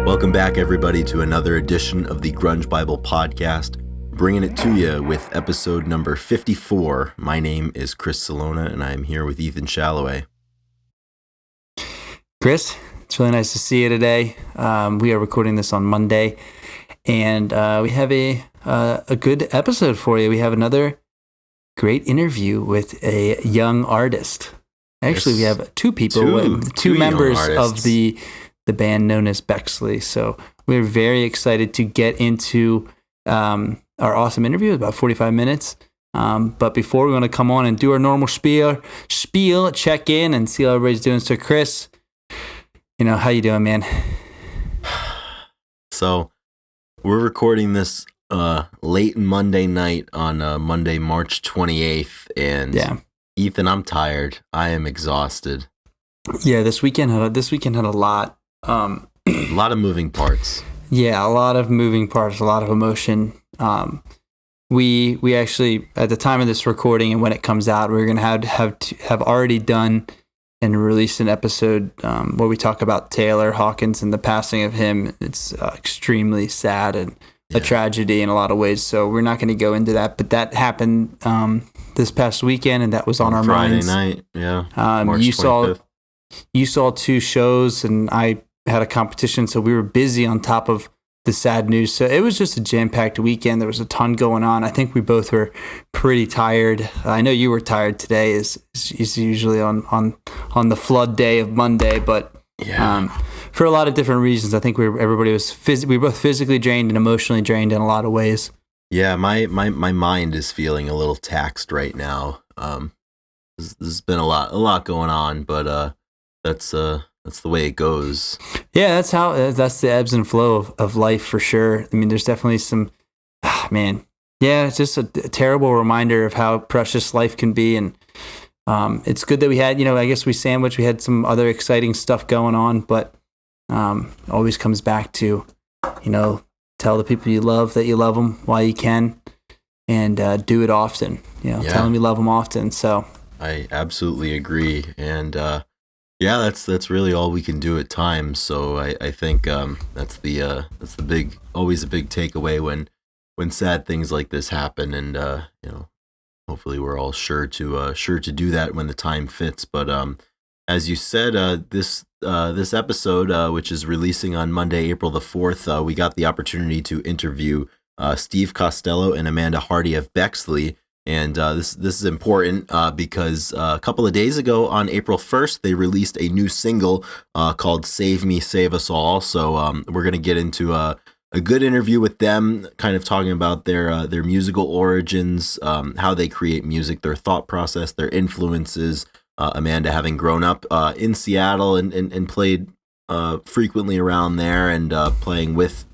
Welcome back, everybody, to another edition of the Grunge Bible Podcast, bringing it to you with episode number 54. My name is Chris Salona, and I'm here with Ethan Shalloway. Chris, it's really nice to see you today. We are recording this on Monday, and we have a good episode for you. We have another great interview with a young artist. Actually, we have two people, two members of the band known as Bexley. So we're very excited to get into our awesome interview. It's about 45 minutes. But before we want to come on and do our normal spiel, check in and see how everybody's doing. So Chris, how you doing, man? So we're recording this late Monday night on Monday, March 28th. And Ethan, I'm tired. I am exhausted. Yeah, this weekend had a lot. A lot of moving parts. Yeah, a lot of moving parts, a lot of emotion. We actually, at the time of this recording and when it comes out, we're going to have already done and released an episode where we talk about Taylor Hawkins and the passing of him. It's extremely sad and a tragedy in a lot of ways. So we're not going to go into that, but that happened this past weekend, and that was on our minds. Friday night, yeah. March 25th. You saw two shows, and I had a competition, so we were busy on top of the sad news. So it was just a jam-packed weekend. There was a ton going on. I think we both were pretty tired. I know you were tired today. Is usually on the flood day of Monday, but for a lot of different reasons. I think we were both physically drained and emotionally drained in a lot of ways. Yeah, my mind is feeling a little taxed right now. There's been a lot going on, but that's the way it goes. Yeah, that's the ebbs and flow of life for sure. I mean, there's definitely some, it's just a terrible reminder of how precious life can be. And it's good that we had, I guess we had some other exciting stuff going on, but always comes back to, tell the people you love that you love them while you can, and do it often, tell them you love them often. So I absolutely agree. And, that's really all we can do at times. So I think that's the always a big takeaway when sad things like this happen. And hopefully we're all sure to do that when the time fits. But as you said, this episode, which is releasing on Monday, April the 4th, we got the opportunity to interview Steve Costello and Amanda Hardy of Bexley. And this is important because a couple of days ago on April 1st, they released a new single called Save Me, Save Us All. So we're going to get into a good interview with them, kind of talking about their musical origins, how they create music, their thought process, their influences. Amanda having grown up in Seattle and played frequently around there and playing with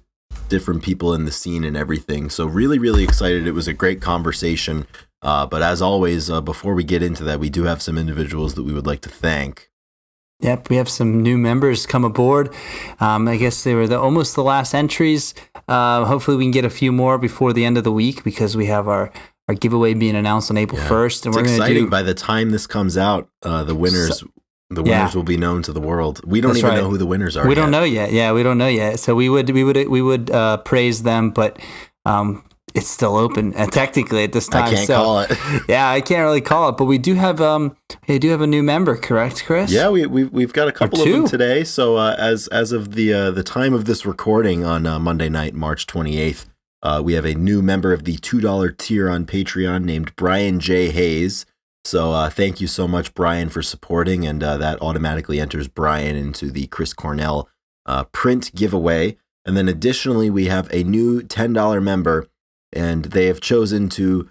different people in the scene and everything. So really, really excited. It was a great conversation. But as always, before we get into that, we do have some individuals that we would like to thank. Yep, we have some new members come aboard. I guess they were almost the last entries. Hopefully we can get a few more before the end of the week, because we have our giveaway being announced on April 1st. And it's exciting. By the time this comes out, the winners will be known to the world. We don't even know who the winners are. We don't know yet. Yeah, we don't know yet. So we would praise them, but it's still open technically at this time. I can't call it. Yeah, I can't really call it, but we do have a new member, correct, Chris? Yeah, we've got a couple of them today. So as of the time of this recording on Monday night, March 28th, we have a new member of the $2 tier on Patreon named Brian J. Hayes. So thank you so much, Brian, for supporting, and that automatically enters Brian into the Chris Cornell print giveaway. And then additionally, we have a new $10 member, and they have chosen to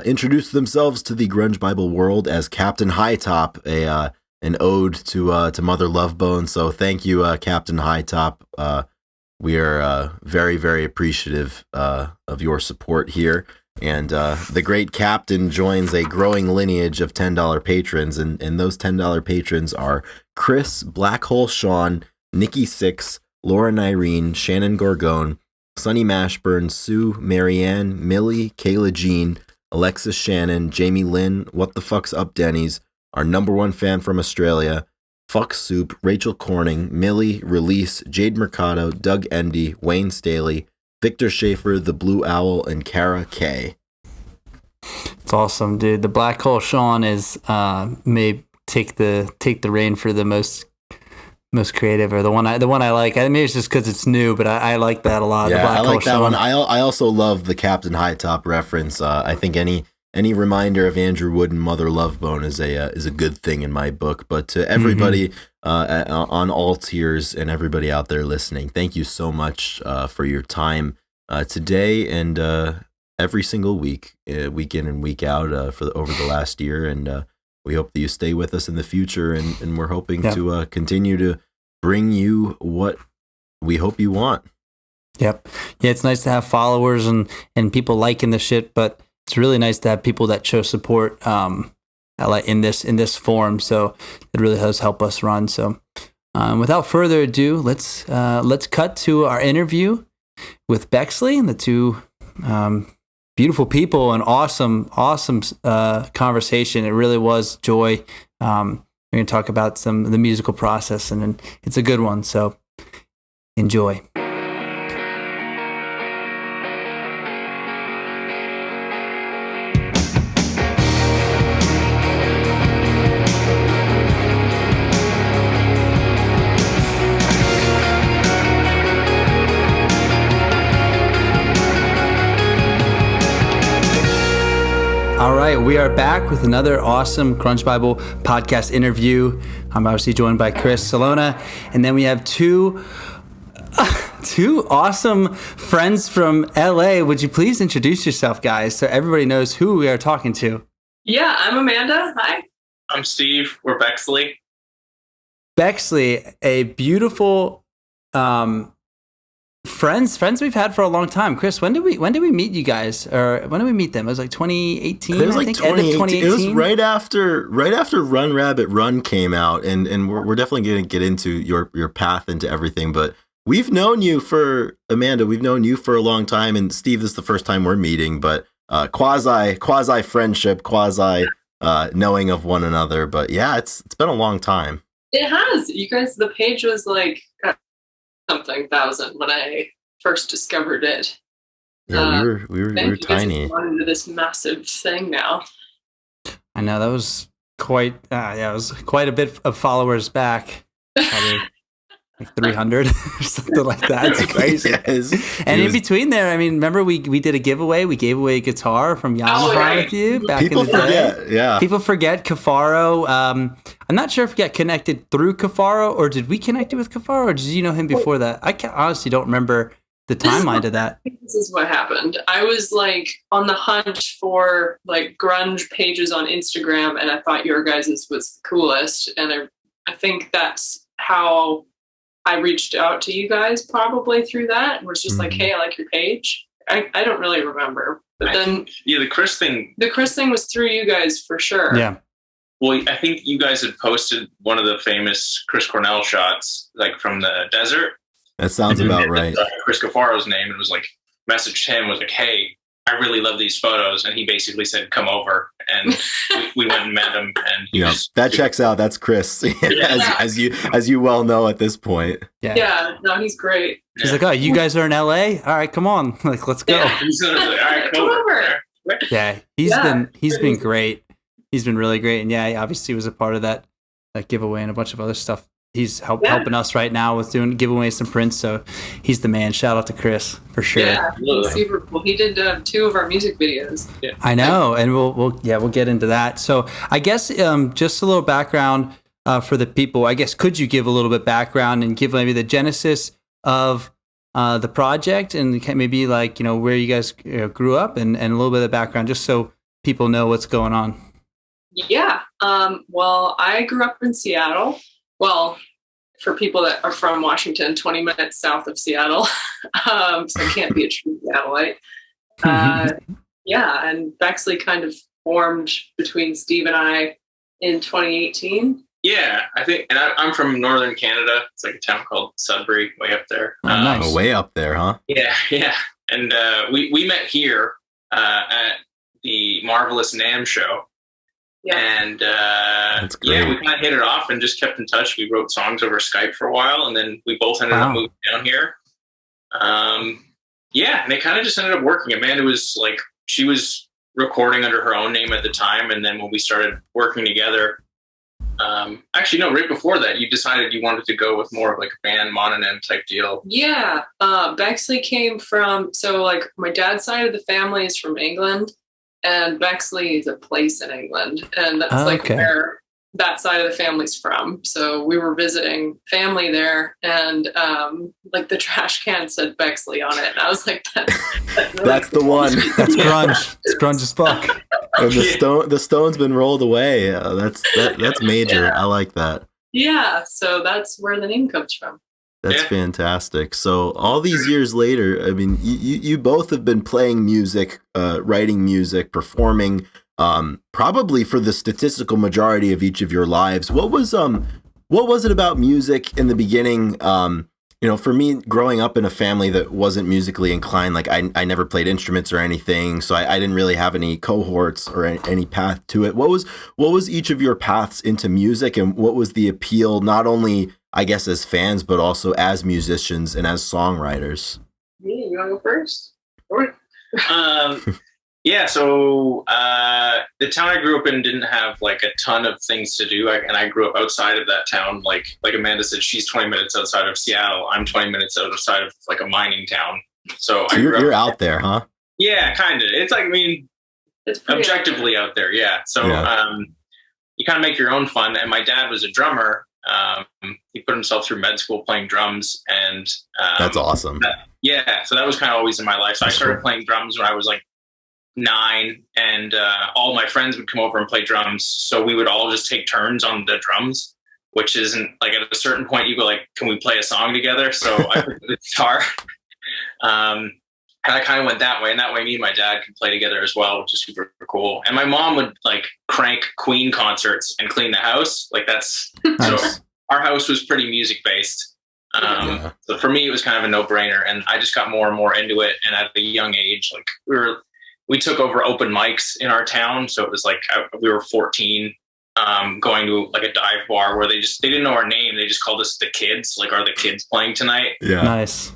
introduce themselves to the Grunge Bible world as Captain Hightop, an ode to Mother Love Bone. So thank you, Captain Hightop. We are very, very appreciative of your support here. And the great Captain joins a growing lineage of $10 patrons, and those $10 patrons are Chris, Black Hole Sean, Nikki Six, Lauren Irene, Shannon Gorgone, Sunny Mashburn, Sue, Marianne, Millie, Kayla Jean, Alexis Shannon, Jamie Lynn, What the Fuck's Up Denny's, our number one fan from Australia, Fuck Soup, Rachel Corning, Millie, Release, Jade Mercado, Doug Endy, Wayne Staley, Victor Schaefer, The Blue Owl, and Kara K. It's awesome, dude. The Black Hole Sean is may take the reign for the most creative, or the one I like. I mean, it's just because it's new, but I like that a lot. Yeah, the Black I like Hole that Sean. one. I also love the Captain High Top reference. I think any reminder of Andrew Wood and Mother Love Bone is a good thing in my book. But to everybody on all tiers and everybody out there listening, thank you so much for your time today and every single week, week in and week out over the last year. And we hope that you stay with us in the future. And we're hoping to continue to bring you what we hope you want. Yep. Yeah, it's nice to have followers and people liking the shit, but it's really nice to have people that show support in this forum. So it really does help us run. So without further ado, let's cut to our interview with Bexley and the two beautiful people and awesome conversation. It really was joy. We're going to talk about the musical process, and it's a good one. So enjoy. All right, we are back with another awesome Crunch Bible podcast interview. I'm obviously joined by Chris Salona, and then we have two awesome friends from LA. Would you please introduce yourself, guys, so everybody knows who we are talking to? Yeah, I'm Amanda. Hi. I'm Steve. We're Bexley. Bexley, a beautiful friends we've had for a long time. Chris, when did we meet you guys, or when did we meet them? It was like 2018. It was like I think, end of 2018. It was right after Run Rabbit Run came out, and we're definitely going to get into your path into everything. But we've known you for Amanda. We've known you for a long time, and Steve, this is the first time we're meeting, but quasi friendship, quasi knowing of one another. But yeah, it's been a long time. It has. You guys, the page was like something thousand when I first discovered it. Yeah, we were tiny. Guys have into this massive thing now. I know that was quite. It was quite a bit of followers back. Probably like 300 or something like that. It's crazy. In between there, I mean, remember we did a giveaway. We gave away a guitar from Yamaha with you back in the day. Forget, yeah. People forget Cafaro. I'm not sure if we got connected through Cafaro, or did we connect it with Cafaro, or did you know him before that? I honestly don't remember the timeline to that. This is what happened. I was like on the hunt for like grunge pages on Instagram, and I thought your guys' was the coolest. And I think that's how I reached out to you guys, probably through that. It was just like, hey, I like your page. I don't really remember. But then the Chris thing. The Chris thing was through you guys for sure. Yeah. Well, I think you guys had posted one of the famous Chris Cornell shots, like from the desert. That sounds about right. Chris Cafaro's name, and was like, messaged him, was like, hey, I really love these photos. And he basically said, come over. And we went and met him. And that checks out. That's Chris, as you well know at this point. Yeah, no, he's great. He's like, oh, you guys are in LA? All right, come on. Like, let's go. Yeah. He's like, all right, come over. Yeah, he's been great. He's been really great. And yeah, he obviously was a part of that giveaway and a bunch of other stuff. He's helping us right now with giving away some prints. So he's the man. Shout out to Chris for sure. Yeah, he's super cool. He did 2 of our music videos. Yeah. I know, and we'll get into that. So I guess just a little background for the people. I guess could you give a little bit background and give maybe the genesis of the project, and maybe like where you guys grew up, and a little bit of background just so people know what's going on. Yeah. Well, I grew up in Seattle. Well, for people that are from Washington, 20 minutes south of Seattle. So I can't be a true Seattleite. Yeah, and Bexley kind of formed between Steve and I in 2018. Yeah, I think, and I'm from northern Canada. It's like a town called Sudbury, way up there. Nice. Way up there, huh? Yeah. And we met here at the Marvelous NAMM show, Yeah. And That's great. yeah, we kind of hit it off and just kept in touch. We wrote songs over Skype for a while, and then we both ended up moving down here. Yeah, and it kind of just ended up working. Amanda was like, she was recording under her own name at the time, and then when we started working together, actually, no, right before that, you decided you wanted to go with more of like a band mononym type deal. Yeah. Bexley came from, so like my dad's side of the family is from England, and Bexley is a place in England, and that's like where that side of the family's from. So we were visiting family there, and like the trash can said Bexley on it, and I was like, that's the one. That's grunge. It's grunge as fuck. And the stone's been rolled away. That's major. I like that. Yeah, so that's where the name comes from. That's fantastic. So all these years later, I mean, you both have been playing music, writing music, performing, probably for the statistical majority of each of your lives. What was it about music in the beginning? You know, for me, growing up in a family that wasn't musically inclined, like I never played instruments or anything, so I didn't really have any cohorts or any path to it. What was each of your paths into music, and what was the appeal, not only, I guess, as fans, but also as musicians and as songwriters? Yeah, you want to go first? Yeah, so the town I grew up in didn't have like a ton of things to do, and I grew up outside of that town. Like Amanda said, she's 20 minutes outside of Seattle. I'm 20 minutes outside of like a mining town. So you're out there, huh? Yeah, kind of. It's like, I mean, it's objectively out there. Yeah. So you kind of make your own fun. And my dad was a drummer. He put himself through med school playing drums, and that's awesome. So that was kind of always in my life. So I started playing drums when I was like 9, and all my friends would come over and play drums. So we would all just take turns on the drums, which isn't like, at a certain point you go like, can we play a song together? So I picked the guitar. And I kind of went that way, and that way me and my dad could play together as well, which is super cool. And my mom would like crank Queen concerts and clean the house. Like that's nice. So our house was pretty music based. So for me, it was kind of a no-brainer, and I just got more and more into it. And at a young age, like we took over open mics in our town. So it was like, we were 14, going to like a dive bar where they didn't know our name. They just called us the kids. Like, are the kids playing tonight? Yeah. Nice.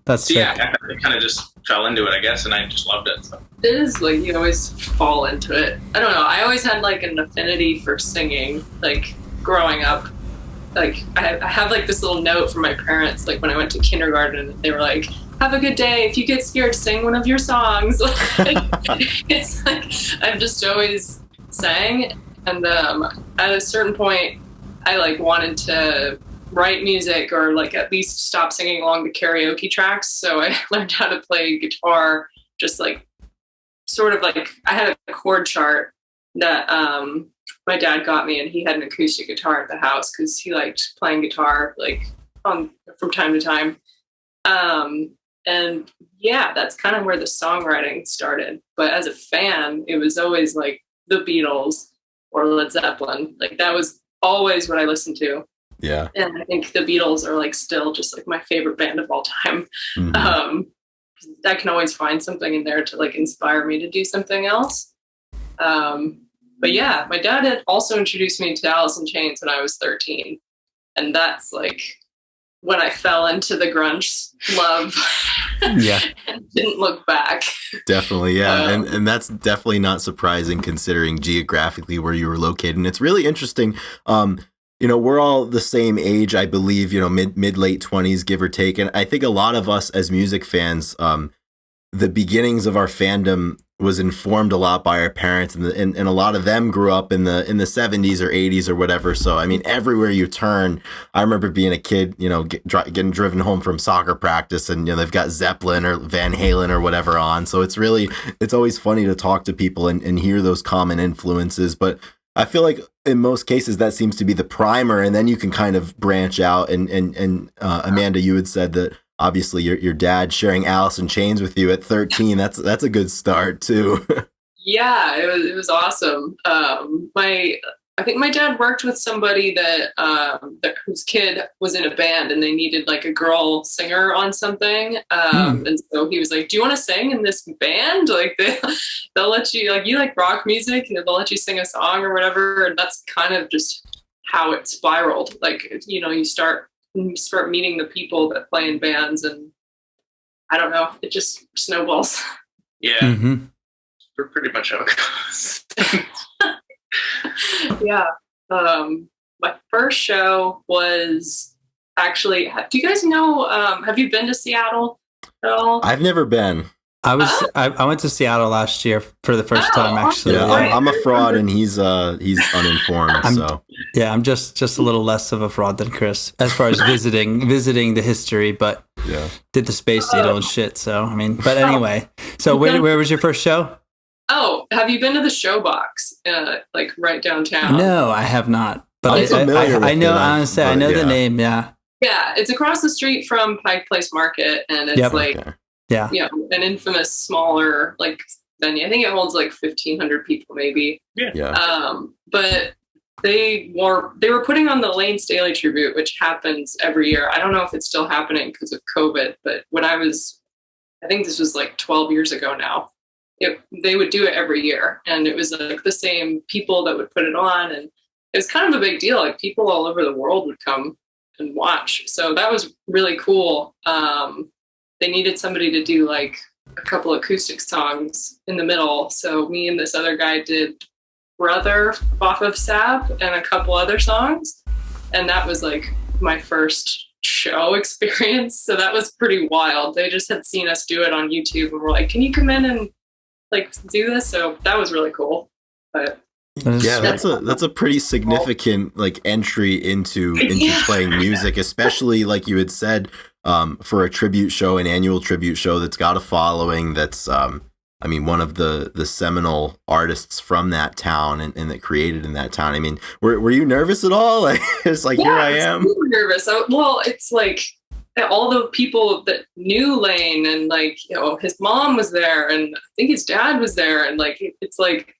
That's sick. Yeah, I kind of just fell into it, I guess. And I just loved it. So. It is like, you always fall into it. I don't know. I always had like an affinity for singing, like growing up. Like I have like this little note from my parents, like when I went to kindergarten, they were like, have a good day. If you get scared, sing one of your songs. It's like, I've just always sang. And at a certain point, I like wanted to write music, or like at least stop singing along the karaoke tracks. So I learned how to play guitar, just like sort of like, I had a chord chart that my dad got me, and he had an acoustic guitar at the house because he liked playing guitar like from time to time. And yeah, that's kind of where the songwriting started. But as a fan, it was always like the Beatles or Led Zeppelin. Like that was always what I listened to. Yeah. And I think the Beatles are like still just like my favorite band of all time. Mm-hmm. I can always find something in there to like inspire me to do something else. But yeah, my dad had also introduced me to Alice in Chains when I was 13. And that's like when I fell into the grunge love. Yeah. And didn't look back. Definitely, yeah. And that's definitely not surprising considering geographically where you were located. And it's really interesting. You know, we're all the same age, I believe, you know, mid late 20s, give or take. And I think a lot of us as music fans, the beginnings of our fandom was informed a lot by our parents, and a lot of them grew up in the 70s or 80s or whatever. So I mean, everywhere you turn, I remember being a kid, you know, getting driven home from soccer practice, and you know they've got Zeppelin or Van Halen or whatever on. So it's always funny to talk to people and hear those common influences. But I feel like in most cases that seems to be the primer, and then you can kind of branch out. And Amanda, you had said that obviously your dad sharing Alice in Chains with you at 13, that's a good start too. Yeah, it was awesome. I think my dad worked with somebody that whose kid was in a band and they needed like a girl singer on something. And so he was like, "Do you want to sing in this band? Like they'll let you, like, you like rock music and they'll let you sing a song or whatever." And that's kind of just how it spiraled. Like, you know, you start meeting the people that play in bands, and I don't know, it just snowballs. Yeah, we're pretty much how it goes. Yeah. My first show was actually, do you guys know, have you been to Seattle at all? I've never been. I went to Seattle last year for the first time, actually. Yeah, I'm a fraud and he's uninformed. I'm just a little less of a fraud than Chris as far as visiting the history, but did the Space Needle and shit. So I mean, but anyway, so where was your first show? Oh, have you been to the Showbox, like right downtown? No, I have not. But I know, honestly, I know the name. Yeah. Yeah, it's across the street from Pike Place Market, and it's an infamous smaller like venue. I think it holds like 1,500 people, maybe. Yeah. But they were putting on the Lane Staley tribute, which happens every year. I don't know if it's still happening because of COVID, but when I think this was like 12 years ago now. They would do it every year, and it was like the same people that would put it on, and it was kind of a big deal. Like people all over the world would come and watch, so that was really cool. They needed somebody to do like a couple acoustic songs in the middle, so me and this other guy did Brother off of Sap and a couple other songs, and that was like my first show experience, so that was pretty wild. They just had seen us do it on YouTube and were like, "Can you come in and like do this?" So that was really cool. But yeah, that's a pretty significant like entry into playing music, especially like you had said, for a tribute show, an annual tribute show that's got a following. That's I mean, one of the seminal artists from that town and that created in that town. I mean, were you nervous at all? Like, it's like, here I am. Super nervous. Well, it's like all the people that knew Lane, and like, you know, his mom was there, and I think his dad was there, and like it's like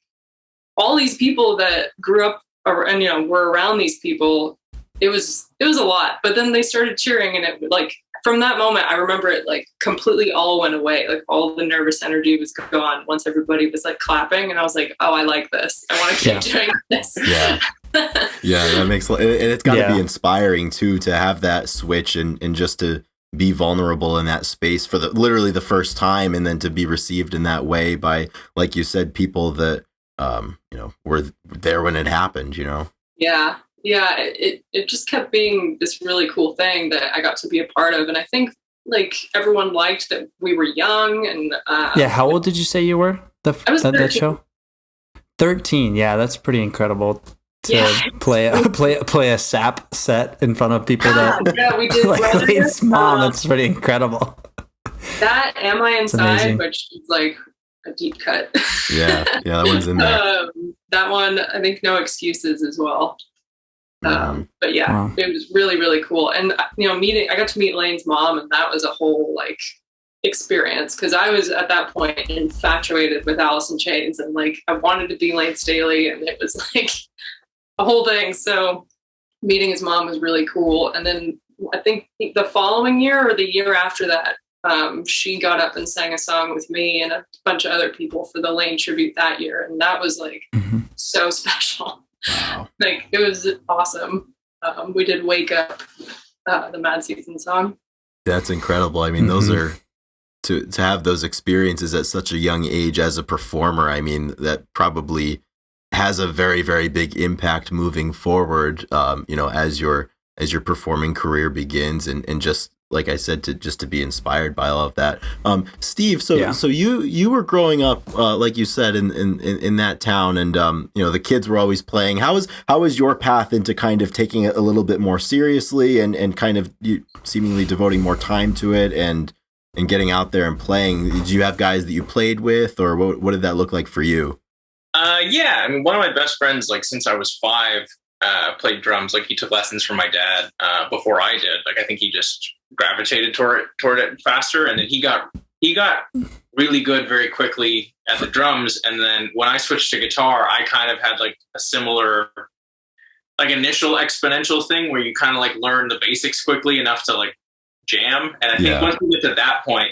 all these people that grew up and, you know, were around these people. It was a lot, but then they started cheering, and it like from that moment I remember it like completely all went away. Like all the nervous energy was gone once everybody was like clapping, and I was like, oh, I like this. I want to keep doing this. Yeah. Yeah, that makes, and it's got to be inspiring too, to have that switch and just to be vulnerable in that space for literally the first time, and then to be received in that way by, like you said, people that you know, were there when it happened, you know. Yeah, it just kept being this really cool thing that I got to be a part of, and I think like everyone liked that we were young. And how old did you say you were? I was 13. That show. 13. Yeah, that's pretty incredible. To play a Sap set in front of people that we did like Lane's mom. That's pretty incredible. That Am I Inside, which is like a deep cut. Yeah, that one's in there. That one, I think, No Excuses as well. But yeah, It was really, really cool. And you know, I got to meet Lane's mom, and that was a whole like experience, because I was at that point infatuated with Alice in Chains, and like I wanted to be Lane Staley, and it was like a whole thing. So meeting his mom was really cool. And then I think the following year or the year after that, she got up and sang a song with me and a bunch of other people for the Lane tribute that year. And that was like so special. Wow. Like it was awesome. We did Wake Up, the Mad Season song. That's incredible. I mean, those are, to have those experiences at such a young age as a performer, I mean, that probably has a very, very big impact moving forward, you know, as your performing career begins, and just like I said, to be inspired by all of that. Steve, so you were growing up, like you said, in that town, and you know, the kids were always playing. How was your path into kind of taking it a little bit more seriously, and kind of seemingly devoting more time to it, and getting out there and playing? Did you have guys that you played with, or what did that look like for you? Yeah, I mean, one of my best friends, like since I was 5, played drums. Like he took lessons from my dad before I did. Like I think he just gravitated toward it faster, and then he got really good very quickly at the drums. And then when I switched to guitar, I kind of had like a similar like initial exponential thing where you kind of like learn the basics quickly enough to like jam. And I think once we get to that point,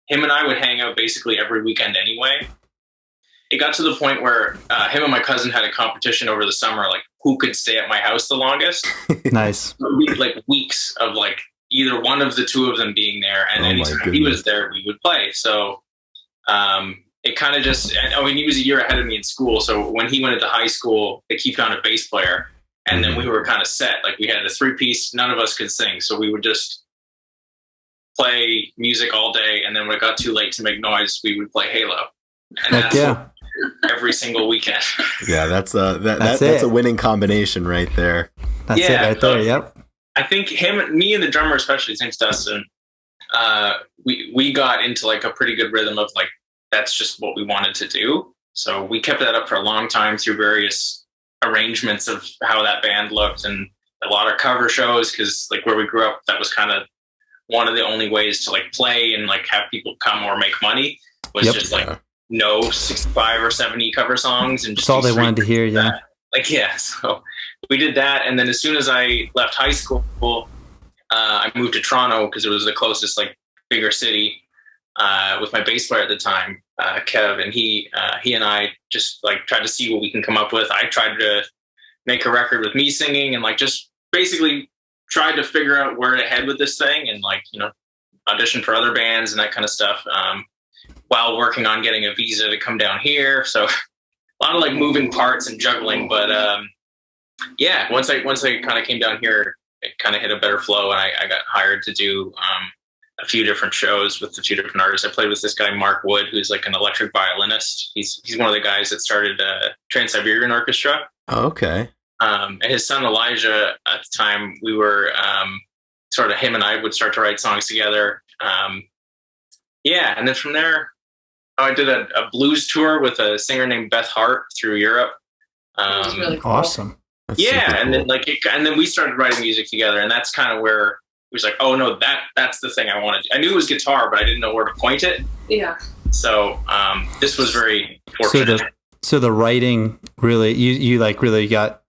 him and I would hang out basically every weekend anyway. It got to the point where him and my cousin had a competition over the summer, like who could stay at my house the longest. Nice. Like weeks of like either one of the two of them being there, and anytime he was there, we would play. So it kind of just, I mean, he was a year ahead of me in school. So when he went into high school, he found a bass player, and then we were kind of set. Like we had a 3-piece, none of us could sing. So we would just play music all day. And then when it got too late to make noise, we would play Halo. And that's every single weekend. Yeah, that's a winning combination right there. That's it right there. Yep. I think me and the drummer, especially, his name's Dustin, we got into like a pretty good rhythm of like, that's just what we wanted to do. So we kept that up for a long time through various arrangements of how that band looked and a lot of cover shows. Cause like where we grew up, that was kind of one of the only ways to like play and like have people come or make money was just like no 65 or 70 cover songs. And just that's all they wanted to hear. Yeah. Like, yeah. So we did that. And then as soon as I left high school, I moved to Toronto because it was the closest like bigger city with my bass player at the time, Kev, and he and I just like tried to see what we can come up with. I tried to make a record with me singing and like just basically tried to figure out where to head with this thing and like, you know, audition for other bands and that kind of stuff while working on getting a visa to come down here. So a lot of like moving parts and juggling, but yeah, once I kind of came down here, it kind of hit a better flow, and I got hired to do a few different shows with a few different artists. I played with this guy Mark Wood, who's like an electric violinist. He's one of the guys that started Trans-Siberian Orchestra. Oh, okay. And his son Elijah, at the time, we were sort of him and I would start to write songs together. Yeah, and then from there, I did a blues tour with a singer named Beth Hart through Europe. Really cool. Awesome. That's yeah, and cool. then and then we started writing music together, and that's kind of where it was like, oh no, that's the thing I wanted. I knew it was guitar, but I didn't know where to point it. Yeah. So this was very fortunate. So the writing really, you like really got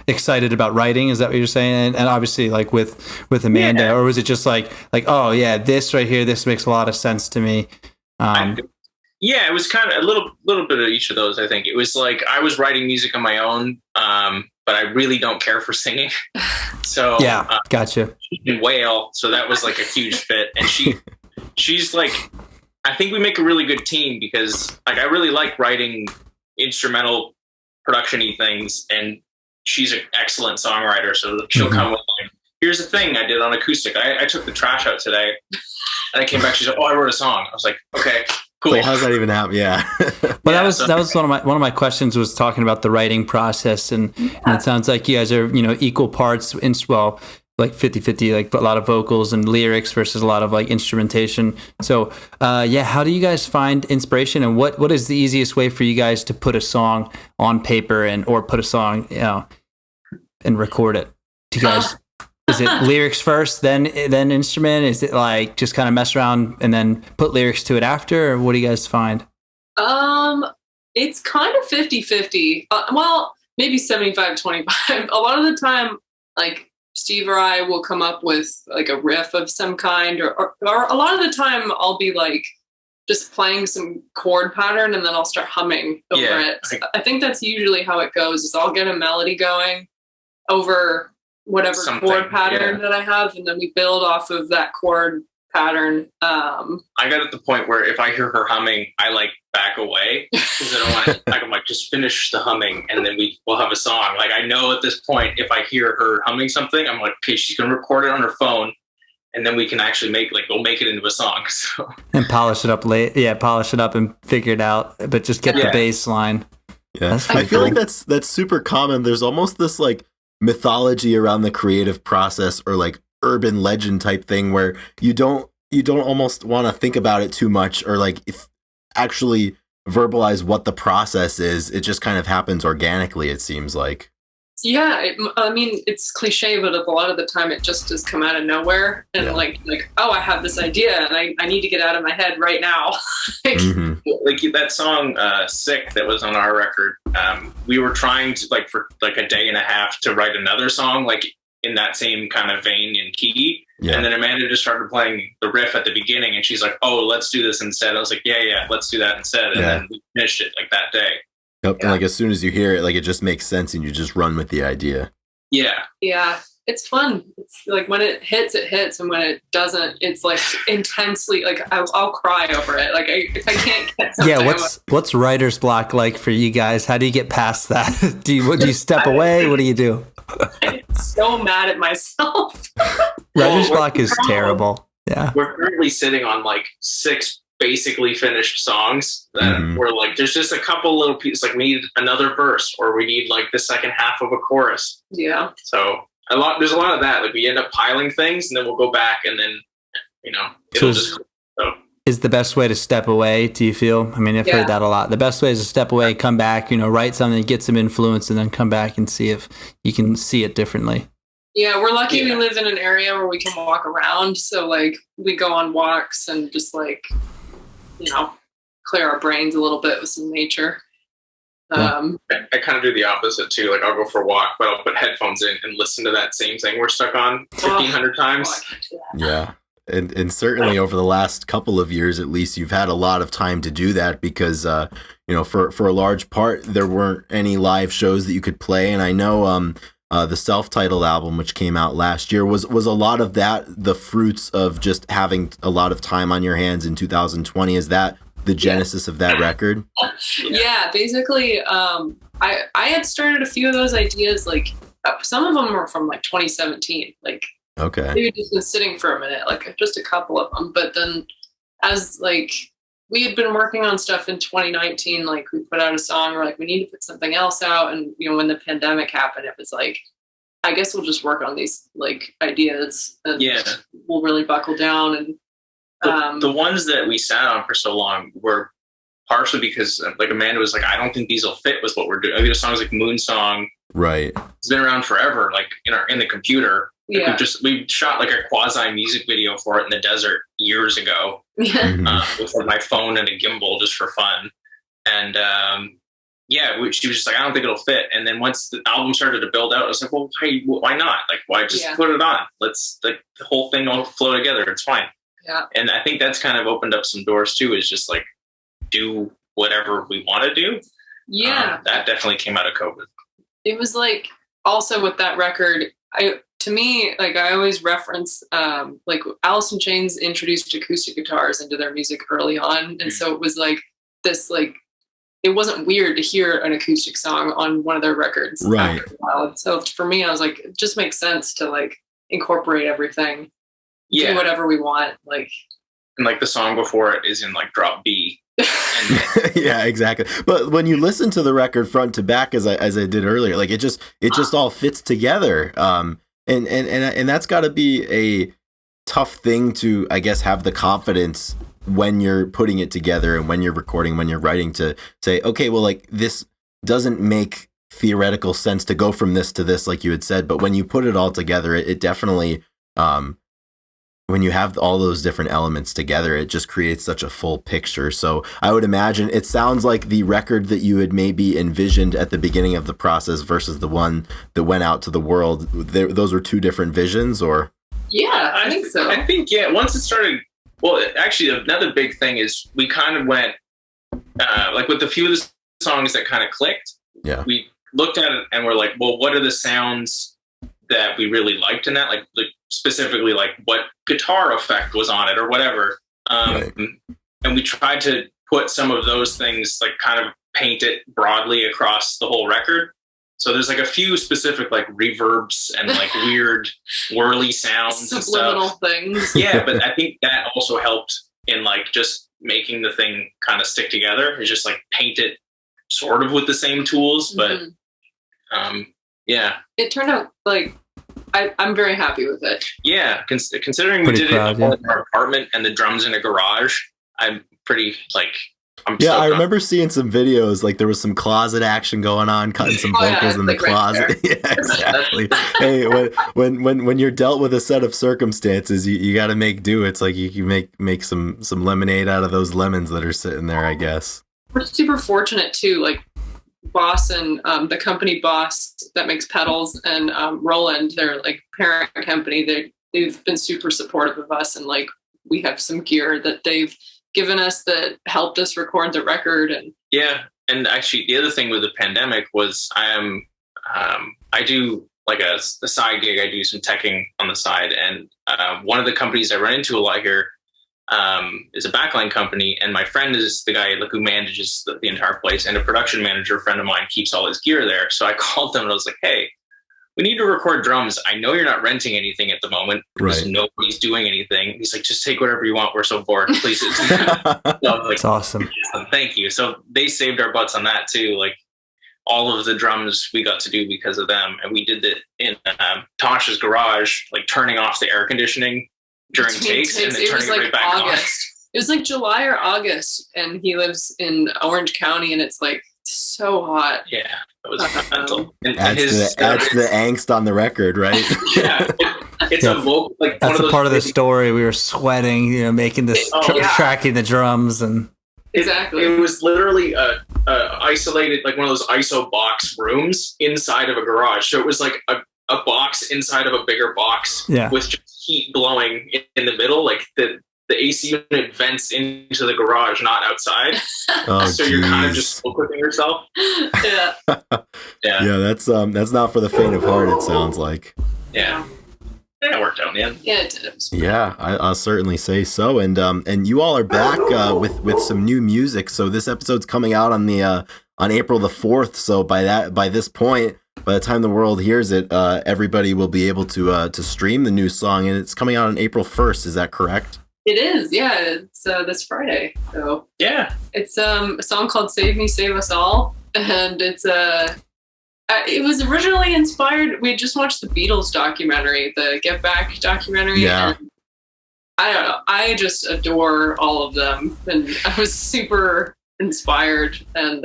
excited about writing. Is that what you're saying? And obviously like with Amanda, or was it just like, oh yeah, this right here, this makes a lot of sense to me. Yeah, it was kind of a little bit of each of those. I think it was like I was writing music on my own, but I really don't care for singing. So yeah, gotcha. She can wail, so that was like a huge fit. And she's like, I think we make a really good team because like I really like writing instrumental production-y things, and she's an excellent songwriter. So she'll come with like, here's the thing I did on acoustic. I took the trash out today, and I came back. She's like, oh, I wrote a song. I was like, okay. Cool. Like, how's that even happen? Yeah. But that was one of my questions was talking about the writing process, and it sounds like you guys are equal parts like 50-50, like a lot of vocals and lyrics versus a lot of like instrumentation. So how do you guys find inspiration, and what is the easiest way for you guys to put a song on paper or put a song and record it? Do you guys is it lyrics first, then instrument? Is it like just kind of mess around and then put lyrics to it after, or what do you guys find? It's kind of 50-50. Well, maybe 75-25. A lot of the time, like Steve or I will come up with like a riff of some kind, or a lot of the time I'll be like just playing some chord pattern and then I'll start humming over it. So I think that's usually how it goes, is I'll get a melody going over whatever chord pattern that I have, and then we build off of that chord pattern. I got at the point where if I hear her humming, I like back away because I don't want to. I'm like, just finish the humming, and then we'll have a song. Like I know at this point, if I hear her humming something, I'm like, okay, she's gonna record it on her phone, and then we can actually we'll make it into a song. So and polish it up polish it up and figure it out, but just get the bass line. Yeah, I feel like that's super common. There's almost this like mythology around the creative process, or like urban legend type thing, where you don't almost want to think about it too much, or like if actually verbalize what the process is. It just kind of happens organically, it seems like. Yeah, I mean, it's cliche, but a lot of the time it just does come out of nowhere. And like, oh, I have this idea and I need to get out of my head right now. Like, like that song, Sick, that was on our record. We were trying to, like, for like a day and a half to write another song, like in that same kind of vein and key. Yeah. And then Amanda just started playing the riff at the beginning and she's like, oh, let's do this instead. I was like, yeah, let's do that instead. And then we finished it like that day. Yep. And like as soon as you hear it, like it just makes sense and you just run with the idea. Yeah. It's fun. It's like when it hits, and when it doesn't, it's like intensely, like I'll cry over it. Like if I can't get something. Yeah. What's writer's block like for you guys? How do you get past that? do you step away? What do you do? I'm so mad at myself. Writer's block is terrible. Yeah. We're currently sitting on like 6 basically finished songs that were like, there's just a couple little pieces, like we need another verse or we need like the second half of a chorus. Yeah. So there's a lot of that. Like we end up piling things and then we'll go back and then, is the best way to step away, do you feel? I mean, I've heard that a lot. The best way is to step away, come back, write something, get some influence, and then come back and see if you can see it differently. Yeah, we're lucky we live in an area where we can walk around. So like we go on walks and just like, clear our brains a little bit with some nature. I kind of do the opposite too. Like I'll go for a walk, but I'll put headphones in and listen to that same thing we're stuck on 1,500 times. Yeah. And certainly over the last couple of years, at least, you've had a lot of time to do that because, for a large part, there weren't any live shows that you could play. And I know the self-titled album, which came out last year, was a lot of that the fruits of just having a lot of time on your hands in 2020. Is that the genesis of that record? Yeah, basically, I had started a few of those ideas. Like some of them were from like 2017. Like maybe just been sitting for a minute, like just a couple of them. But then, as like we had been working on stuff in 2019, like we put out a song, we're like, we need to put something else out. And when the pandemic happened, it was like, I guess we'll just work on these like ideas and we'll really buckle down. And the ones that we sat on for so long were partially because like Amanda was like, I don't think these will fit with what we're doing. I mean, the songs like Moon Song, right? It's been around forever, like in the computer. Like we shot like a quasi music video for it in the desert years ago with my phone and a gimbal just for fun. And she was just like, I don't think it'll fit. And then once the album started to build out, I was like, well, hey, why not? Like, why just put it on? Let's like the whole thing will flow together. It's fine. Yeah. And I think that's kind of opened up some doors too, is just like do whatever we want to do. Yeah. That definitely came out of COVID. It was like also with that record, to me, like I always reference, like Alice in Chains introduced acoustic guitars into their music early on. And so it was like this, like, it wasn't weird to hear an acoustic song on one of their records. Right. After a while. So for me, I was like, it just makes sense to like incorporate everything. Do whatever we want. Like, and like the song before it is in like drop B. Yeah, exactly. But when you listen to the record front to back, as I did earlier, like it just all fits together. And that's got to be a tough thing to, I guess, have the confidence when you're putting it together and when you're recording, when you're writing, to say, okay, well, like this doesn't make theoretical sense to go from this to this, like you had said. But when you put it all together, it definitely, when you have all those different elements together, it just creates such a full picture. So I would imagine it sounds like the record that you had maybe envisioned at the beginning of the process versus the one that went out to the world. Those were two different visions, or? Yeah, I think so. I think, once it started, well, actually another big thing is we kind of went, like with a few of the songs that kind of clicked, we looked at it and we're like, well, what are the sounds that we really liked in that? Like specifically like what guitar effect was on it or whatever. And we tried to put some of those things, like kind of paint it broadly across the whole record. So there's like a few specific like reverbs and like weird whirly sounds subliminal and stuff. Things. Yeah, but I think that also helped in like just making the thing kind of stick together. It's just like paint it sort of with the same tools, but it turned out like I'm very happy with it. Yeah, considering we did it in our apartment and the drums in a garage, I'm pretty like I'm Yeah, I stoked on remember seeing some videos, like there was some closet action going on, cutting some Oh, yeah, vocals in the like right closet. Yeah, exactly. Hey, when you're dealt with a set of circumstances, you got to make do. It's like you make some lemonade out of those lemons that are sitting there, I guess. We're super fortunate too. Like Boss and the company Boss that makes pedals and Roland, their like parent company, they've been super supportive of us, and like we have some gear that they've given us that helped us record the record. And Yeah, and actually, the other thing with the pandemic was I do like a side gig. I do some teching on the side, and one of the companies I run into a lot here is a backline company, and my friend is the guy like who manages the entire place, and a production manager friend of mine keeps all his gear there. So I called them and I was like, "Hey, we need to record drums. I know you're not renting anything at the moment because nobody's doing anything." He's like, "Just take whatever you want. We're so bored. Please." So That's awesome. Thank you. So they saved our butts on that too. Like all of the drums we got to do because of them. And we did it in Tasha's garage, like turning off the air conditioning during takes and then turning it right back on. It was like July or August, and he lives in Orange County, and it's like so hot. Yeah, it was mental. Adds to the angst on the record, right? Yeah, it's a vocal. Like that's a part of the story. We were sweating, making this tracking the drums, and exactly. It was literally a isolated, like one of those ISO box rooms inside of a garage. So it was like a box inside of a bigger box with just heat blowing in the middle. Like the AC unit vents into the garage, not outside. Oh, so you're kind of just slow cooking yourself. Yeah. Yeah, that's not for the faint of heart, it sounds like. Yeah. Yeah, it worked out, man. Yeah, it did. Yeah, I'll certainly say so. And you all are back with some new music. So this episode's coming out on April the 4th. So by this point, by the time the world hears it, everybody will be able to stream the new song, and it's coming out on April 1st. Is that correct? It is. Yeah, it's this Friday. So yeah, it's a song called "Save Me, Save Us All," and it's it was originally inspired. We just watched the Beatles documentary, the Get Back documentary. Yeah. And I don't know. I just adore all of them, and I was super inspired. And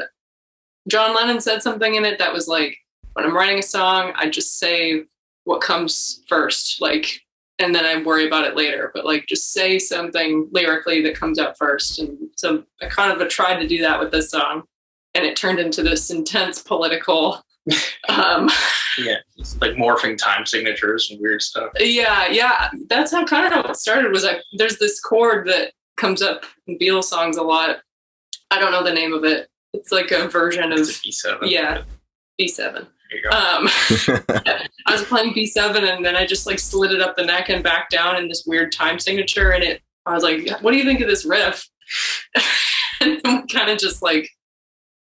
John Lennon said something in it that was like, when I'm writing a song, I just say what comes first, like, and then I worry about it later. But like, just say something lyrically that comes out first. And so I kind of tried to do that with this song, and it turned into this intense political. Yeah, it's like morphing time signatures and weird stuff. Yeah. That's how it started. Was like, there's this chord that comes up in Beatles songs a lot. I don't know the name of it. It's like a version of B7. Yeah, B7. There you go. I was playing B7, and then I just like slid it up the neck and back down in this weird time signature. And I was like, "What do you think of this riff?" And kind of just like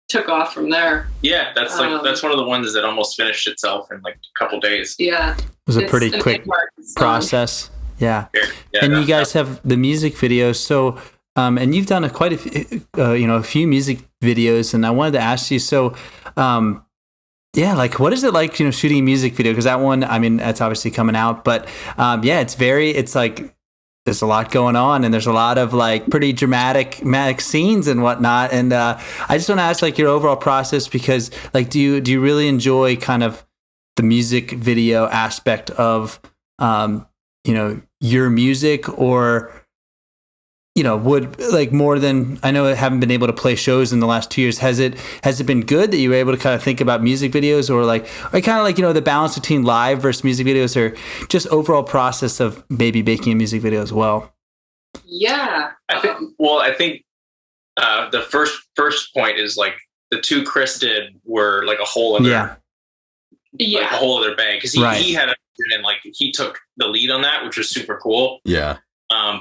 took off from there. Yeah, that's one of the ones that almost finished itself in like a couple days. Yeah, it was a pretty quick process. Yeah, and you guys have the music videos. So, and you've done quite a few music videos, and I wanted to ask you. So, yeah, like what is it like, shooting a music video? Because that one, I mean, that's obviously coming out, but it's like there's a lot going on, and there's a lot of like pretty dramatic scenes and whatnot. And I just want to ask like your overall process, because like do you really enjoy kind of the music video aspect of your music, or would like more than, I know I haven't been able to play shows in the last 2 years. Has it been good that you were able to kind of think about music videos, or kind of like, the balance between live versus music videos, or just overall process of maybe making a music video as well? Yeah. I think the first point is like the two Chris did were like a whole other, like a whole other bag. Cause he had and like he took the lead on that, which was super cool. Yeah.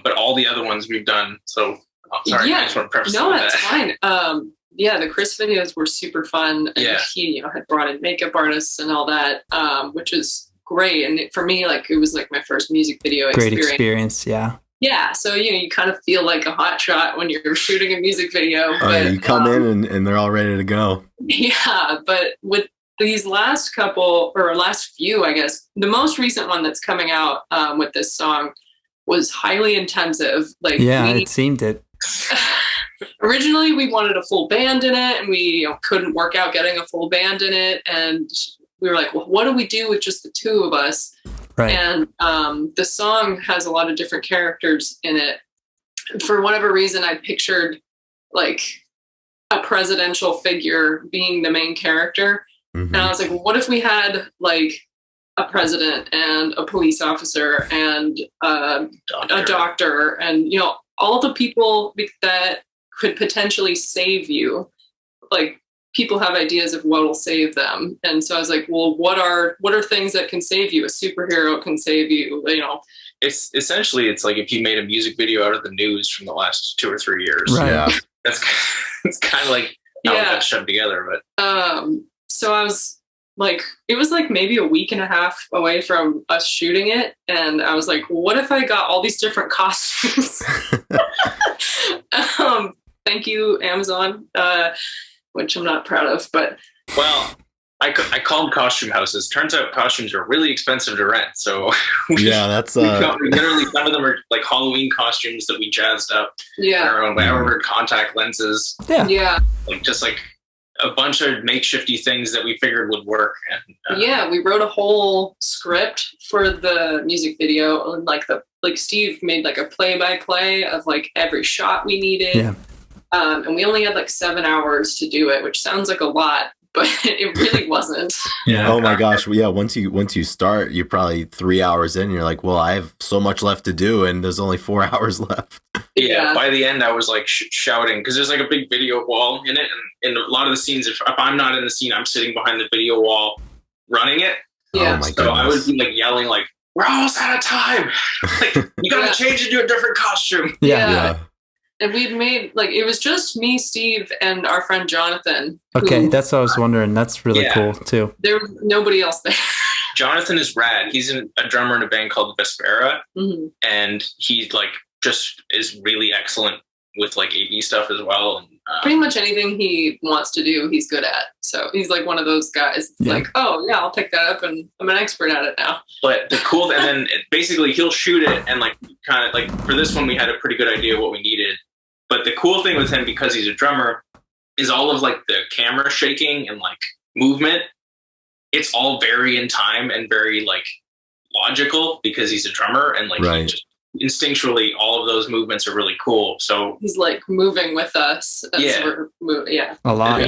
But all the other ones we've done. So sorry, yeah. I just want to preface No, that's that. fine. The Chris videos were super fun. And he, had brought in makeup artists and all that, which is great. And for me, like, it was like my first music video Great experience. Yeah. Yeah. So, you kind of feel like a hot shot when you're shooting a music video. But you come in and they're all ready to go. Yeah. But with these last few, I guess, the most recent one that's coming out with this song was highly intensive. Like, it seemed it. originally we wanted a full band in it, and we couldn't work out getting a full band in it. And we were like, well, what do we do with just the two of us? Right. And the song has a lot of different characters in it. For whatever reason, I pictured like a presidential figure being the main character. Mm-hmm. And I was like, well, what if we had like a president and a police officer and a doctor and, you know, all the people that could potentially save you. Like, people have ideas of what will save them. And so I was like, well, what are things that can save you? A superhero can save you, you know. It's essentially, it's like if you made a music video out of the news from the last 2 or 3 years. Right. Yeah. That's it's kind of like how it got shoved together. But so I was like, it was like maybe a week and a half away from us shooting it. And I was like, well, what if I got all these different costumes? Thank you, Amazon, which I'm not proud of, but. Well, I called costume houses. Turns out costumes are really expensive to rent. So that's literally some of them are like Halloween costumes that we jazzed up. Yeah. Our own contact lenses. Yeah. Yeah. Like just like a bunch of makeshifty things that we figured would work. And, yeah, we wrote a whole script for the music video, and like Steve made like a play-by-play of like every shot we needed. Yeah. And we only had like 7 hours to do it, which sounds like a lot, but it really wasn't. Yeah. Oh my gosh. Yeah. Once you start, you're probably 3 hours in and you're like, well, I have so much left to do and there's only 4 hours left. Yeah. By the end, I was like shouting because there's like a big video wall in it. And in a lot of the scenes, if I'm not in the scene, I'm sitting behind the video wall running it. Yeah. Oh my so goodness. I would be like yelling like, we're almost out of time. Like, you got to change into a different costume. Yeah. And we'd made like, it was just me, Steve, and our friend Jonathan. Okay, that's what I was wondering. That's really cool too. There was nobody else there. Jonathan is rad. He's a drummer in a band called Vespera, Mm-hmm. and he like just is really excellent with like AV stuff as well. And pretty much anything he wants to do, he's good at. So he's like one of those guys. It's like, oh yeah, I'll pick that up, and I'm an expert at it now. But the cool, and then basically he'll shoot it, and like kind of like for this one, we had a pretty good idea of what we needed. But the cool thing with him, because he's a drummer, is all of like the camera shaking and like movement. It's all very in time and very like logical because he's a drummer, and like he just instinctually all of those movements are really cool. So he's like moving with us as we're moving. Yeah, a lot.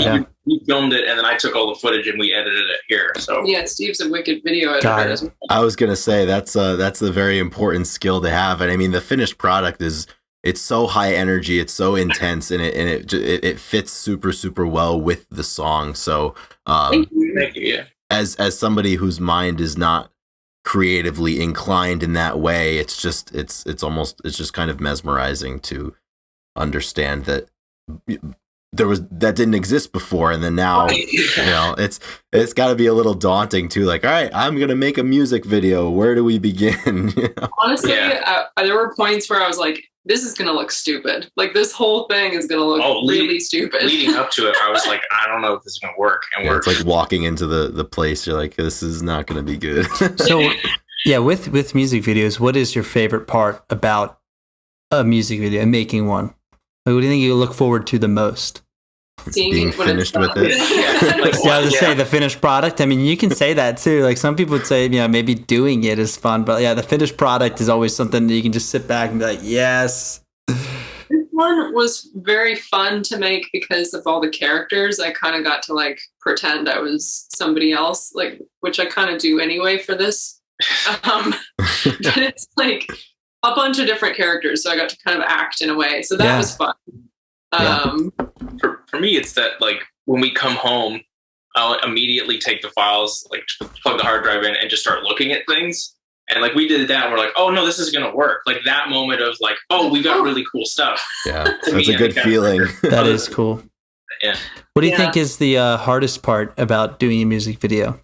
We filmed it, and then I took all the footage and we edited it here. So yeah, Steve's a wicked video editor. I was gonna say that's a very important skill to have, and I mean the finished product is. It's so high energy, it's so intense, and it fits super well with the song. So, thank you. Yeah. As somebody whose mind is not creatively inclined in that way, it's just kind of mesmerizing to understand that that didn't exist before, and then now you know it's got to be a little daunting too. Like, all right, I'm gonna make a music video. Where do we begin? You know? Honestly, there were points where I was like, this is going to look stupid. Like, this whole thing is going to look really stupid. Leading up to it, I was like, I don't know if this is going to work. And it's like walking into the place. You're like, this is not going to be good. So, yeah, with music videos, what is your favorite part about a music video and making one? Like, what do you think you look forward to the most? Being finished with it. I was to say the finished product. I mean, you can say that too. Like some people would say, you know, maybe doing it is fun, but yeah, the finished product is always something that you can just sit back and be like, yes. This one was very fun to make because of all the characters. I kind of got to like pretend I was somebody else, like, which I kind of do anyway for this. But it's like a bunch of different characters, so I got to kind of act in a way. So that was fun. For me, it's that like when we come home, I'll immediately take the files, like plug the hard drive in, and just start looking at things. And like we did that, and we're like, oh no, this is gonna work. Like that moment of like, oh, we got really cool stuff. Yeah, that's a good feeling. That is cool. Yeah. What do you think is the hardest part about doing a music video?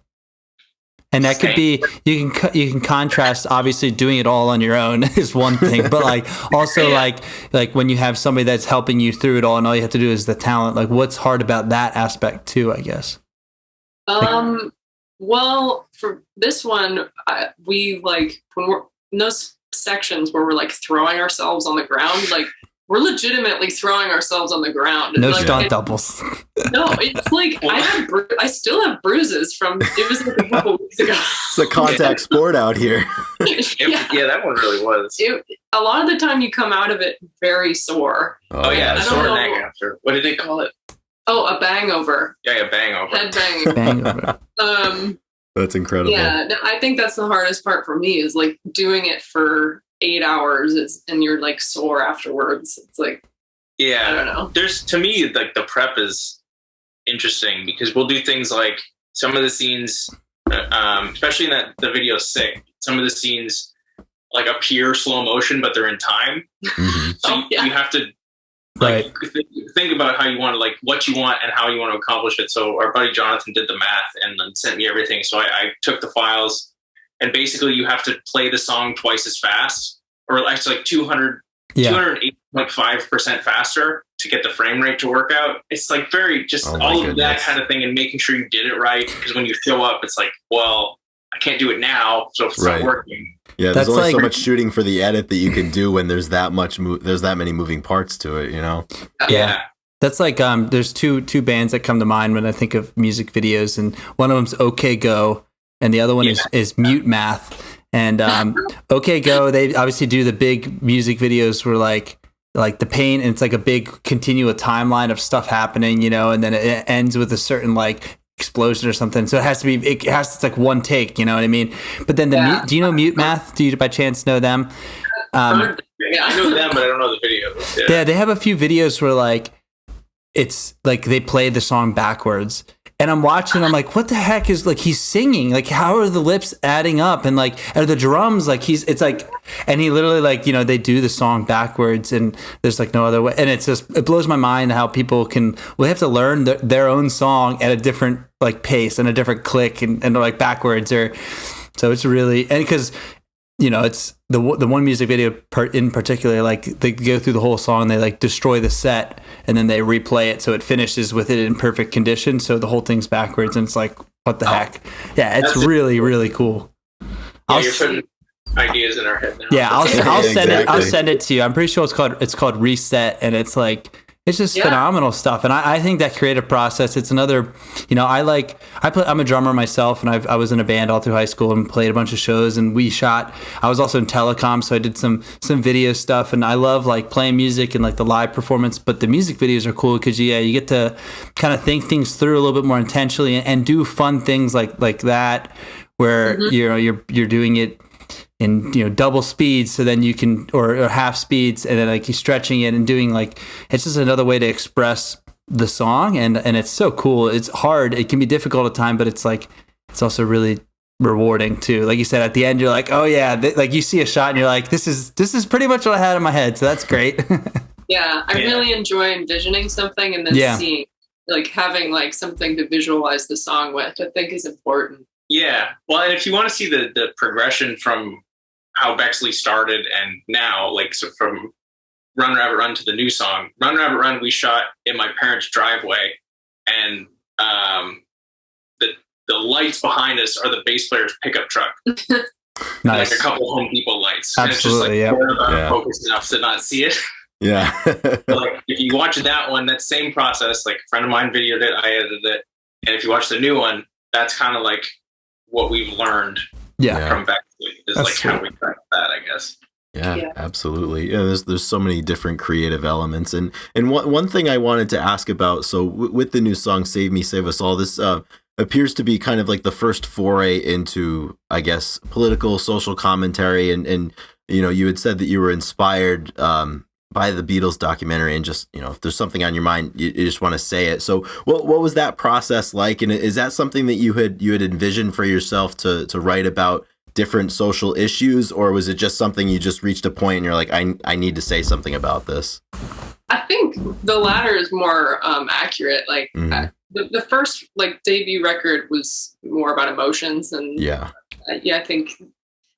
And that could be you can contrast. Obviously, doing it all on your own is one thing, but like also like when you have somebody that's helping you through it all, and all you have to do is the talent. Like, what's hard about that aspect too? I guess. Well, for this one, we like when we're in those sections where we're like throwing ourselves on the ground, like we're legitimately throwing ourselves on the ground. No like, stunt doubles. No, it's like I still have bruises from it was like a couple weeks ago. It's a contact sport out here. Yeah, that one really was. A lot of the time you come out of it very sore. Oh yeah, I sore don't neck know. after. What did they call it? Oh, a bangover. Yeah, bang over. Head bang. Bang over. That's incredible. Yeah, no, I think that's the hardest part for me is like doing it for 8 hours and you're like sore afterwards. It's like, yeah, I don't know. There's, to me, like the prep is interesting because we'll do things like some of the scenes, especially in the video Sick, some of the scenes like appear slow motion, but they're in time. Mm-hmm. So yeah. you have to like think about how you want to, like what you want and how you want to accomplish it. So our buddy Jonathan did the math and then sent me everything. So I took the files and basically you have to play the song twice as fast, or actually like 208.5% faster to get the frame rate to work out. It's like very just all of that kind of thing and making sure you did it right. Because when you show up, it's like, well, I can't do it now, so it's not working. Yeah, there's only so much shooting for the edit that you can do when there's that much there's that many moving parts to it, you know? Yeah. That's like there's two bands that come to mind when I think of music videos, and one of them's OK Go and the other one is Mute Math. And OK Go, they obviously do the big music videos where like the paint, and it's like a big continual timeline of stuff happening, you know, and then it ends with a certain like explosion or something. So it's like one take, you know what I mean? But then do you know Mute Math? Do you by chance know them? I know them, but I don't know the videos. Yeah, they have a few videos where like it's like they play the song backwards. And I'm watching, I'm like, what the heck is like he's singing? Like, how are the lips adding up? And like, are the drums like it's like, and he literally like, you know, they do the song backwards and there's like no other way. And it's just, it blows my mind how people they have to learn their own song at a different like pace and a different click and like backwards so it's really, and because, you know, it's the one music video in particular, like they go through the whole song, they like destroy the set and then they replay it so it finishes with it in perfect condition. So the whole thing's backwards and it's like, what the heck? Yeah, it's really, really cool. Yeah, you're putting ideas in our head now. Yeah, I'll send it to you. I'm pretty sure it's called Reset, and it's like it's just phenomenal stuff. And I think that creative process, it's another, you know, I'm a drummer myself, and I was in a band all through high school and played a bunch of shows, and I was also in telecom, so I did some video stuff, and I love like playing music and like the live performance, but the music videos are cool because you get to kind of think things through a little bit more intentionally and do fun things like that where you know you're doing it in, you know, double speeds, so then you can, or half speeds, and then like you're stretching it and doing like, it's just another way to express the song, and it's so cool. It's hard, it can be difficult at times, but it's like, it's also really rewarding too. Like you said, at the end, you're like, oh yeah, like you see a shot and you're like, this is pretty much what I had in my head, so that's great. I really enjoy envisioning something and then seeing, like having like something to visualize the song with, I think is important. Yeah. Well, and if you want to see the progression from how Bexley started and now, like, so from Run Rabbit Run to the new song, Run Rabbit Run, we shot in my parents' driveway, and the lights behind us are the bass player's pickup truck. Nice. Like a couple Home Depot lights. Absolutely, and it's just like focused enough to not see it. Yeah. Like if you watch that one, that same process, like a friend of mine videoed it, I edited it, and if you watch the new one, that's kind of like what we've learned from Bexley. Is that's like sweet. How we track that, I guess. Yeah, absolutely. Yeah, there's so many different creative elements, and one thing I wanted to ask about. So with the new song "Save Me, Save Us All," this appears to be kind of like the first foray into, I guess, political, social commentary, and you know, you had said that you were inspired by the Beatles documentary, and just, you know, if there's something on your mind, you just want to say it. So what was that process like, and is that something that you had envisioned for yourself to write about different social issues, or was it just something you just reached a point and you're like, I need to say something about this? I think the latter is more accurate. Like the first like debut record was more about emotions, and I think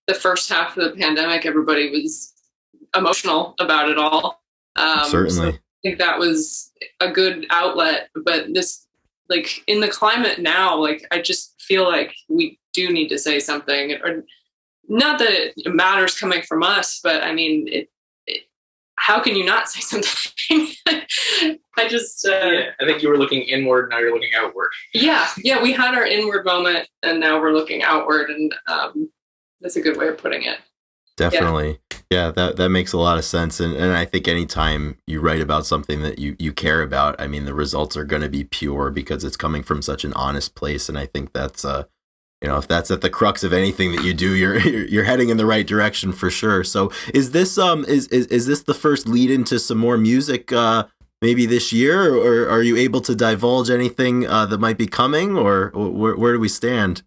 the first half of the pandemic, everybody was emotional about it all. Certainly. So I think that was a good outlet, but this, like in the climate now, like I just feel like we do need to say something, or not that it matters coming from us, but I mean, how can you not say something? I just I think you were looking inward, now you're looking outward. yeah, we had our inward moment, and now we're looking outward, and that's a good way of putting it. Definitely. Yeah, that makes a lot of sense. And I think anytime you write about something that you care about, I mean, the results are going to be pure because it's coming from such an honest place. And I think that's, if that's at the crux of anything that you do, you're heading in the right direction for sure. So is this, is this the first lead into some more music, maybe this year, or are you able to divulge anything that might be coming, or where do we stand?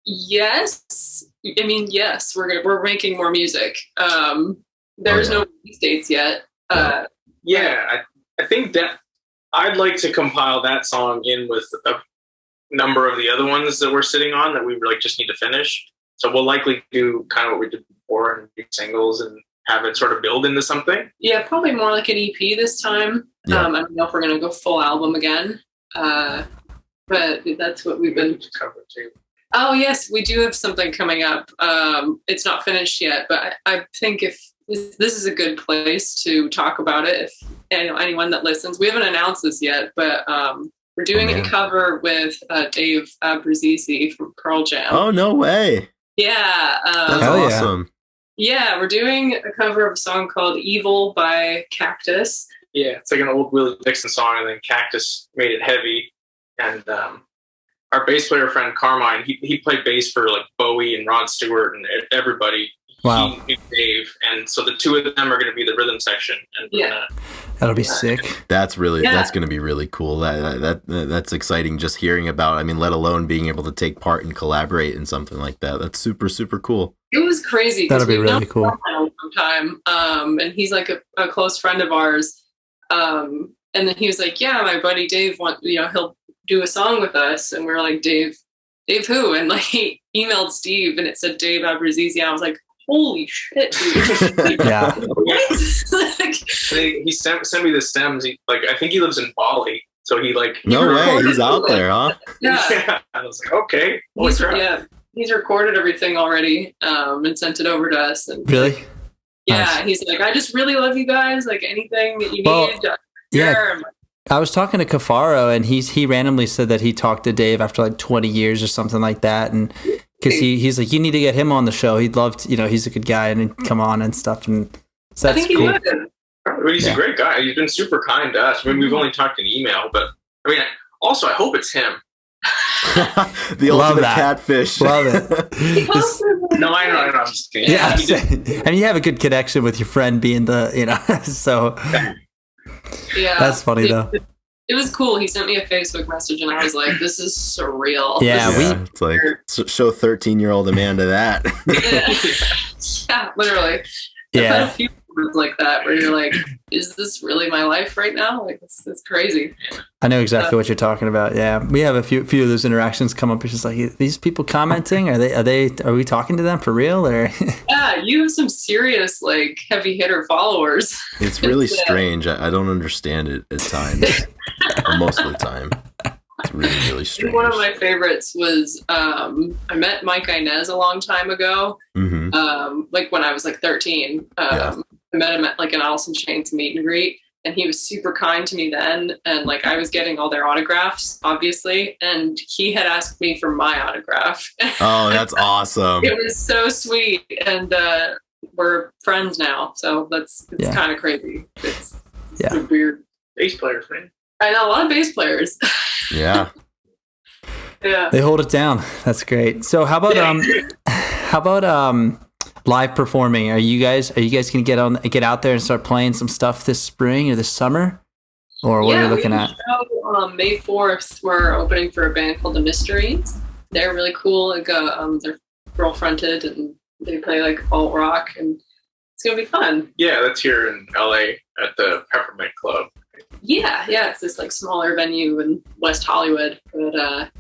Yes. I mean, yes, we're making more music. There's no release dates yet. I think that I'd like to compile that song in with a number of the other ones that we're sitting on that we like just need to finish. So we'll likely do kind of what we did before and do singles and have it sort of build into something. Yeah, probably more like an EP this time. Yeah. I don't know if we're going to go full album again. But that's what we've been covered too. Oh, yes, we do have something coming up. It's not finished yet, but I think if this is a good place to talk about it, if anyone that listens, we haven't announced this yet, but we're doing a cover with Dave Abruzzese from Pearl Jam. Oh, no way. Yeah. That's awesome. Yeah, we're doing a cover of a song called Evil by Cactus. Yeah, it's like an old Willie Dixon song, and then Cactus made it heavy. And our bass player friend Carmine, he played bass for like Bowie and Rod Stewart and everybody. Wow. He knew Dave, and so the two of them are going to be the rhythm section. And that'll be sick. That's going to be really cool. That's exciting. Just hearing about. I mean, let alone being able to take part and collaborate in something like that. That's super, super cool. It was crazy. That'll be really cool. For a long time, and he's like a close friend of ours. And then he was like, "Yeah, my buddy Dave he'll do a song with us," and we're like, Dave who? And like he emailed Steve and it said Dave Abruzzese. I was like, holy shit, dude. Yeah. What? He sent me the stems. I think he lives in Bali, so he no way, he's out there, huh? Yeah. I was like, okay. He's recorded everything already and sent it over to us. And really? Yeah, nice. He's like, I just really love you guys. Like anything that you need. Yeah. I was talking to Cafaro, and he randomly said that he talked to Dave after like 20 years or something like that, and because he's like, you need to get him on the show. He'd love to, he's a good guy and he'd come on and stuff. And so that's cool. He's a great guy. He's been super kind to us. I mean, we've only talked in email, but I mean, also I hope it's him. The ultimate catfish. Love it. No, I know. I'm just kidding. Yeah, and you have a good connection with your friend being the, so. Yeah, that's funny though. It was cool. He sent me a Facebook message, and I was like, "This is surreal." Yeah, it's like show 13-year-old Amanda that. Yeah, literally. I've had a few moments like that where you're like, "Is this really my life right now?" Like, it's crazy. I know exactly what you're talking about. Yeah, we have a few of those interactions come up. It's just like, these people commenting. Are we talking to them for real or? Yeah, you have some serious heavy hitter followers. It's really strange. I don't understand it at times. Most of the time, it's really, really strange. One of my favorites was I met Mike Inez a long time ago. Mm-hmm. When I was 13. I met him at an Alice in Chains meet and greet. And he was super kind to me then. And I was getting all their autographs, obviously. And he had asked me for my autograph. Oh, that's awesome. It was so sweet. And we're friends now. So it's kind of crazy. It's weird. Bass players, man. I know a lot of bass players. Yeah. Yeah. They hold it down. That's great. So how about live performing? Are you guys gonna get out there and start playing some stuff this spring or this summer, or what are you looking at? May 4th, we're opening for a band called The Mysteries. They're really cool. They're girl fronted and they play alt rock, and it's gonna be fun. Yeah, that's here in LA at the Peppermint Club. Yeah, it's this smaller venue in West Hollywood. But I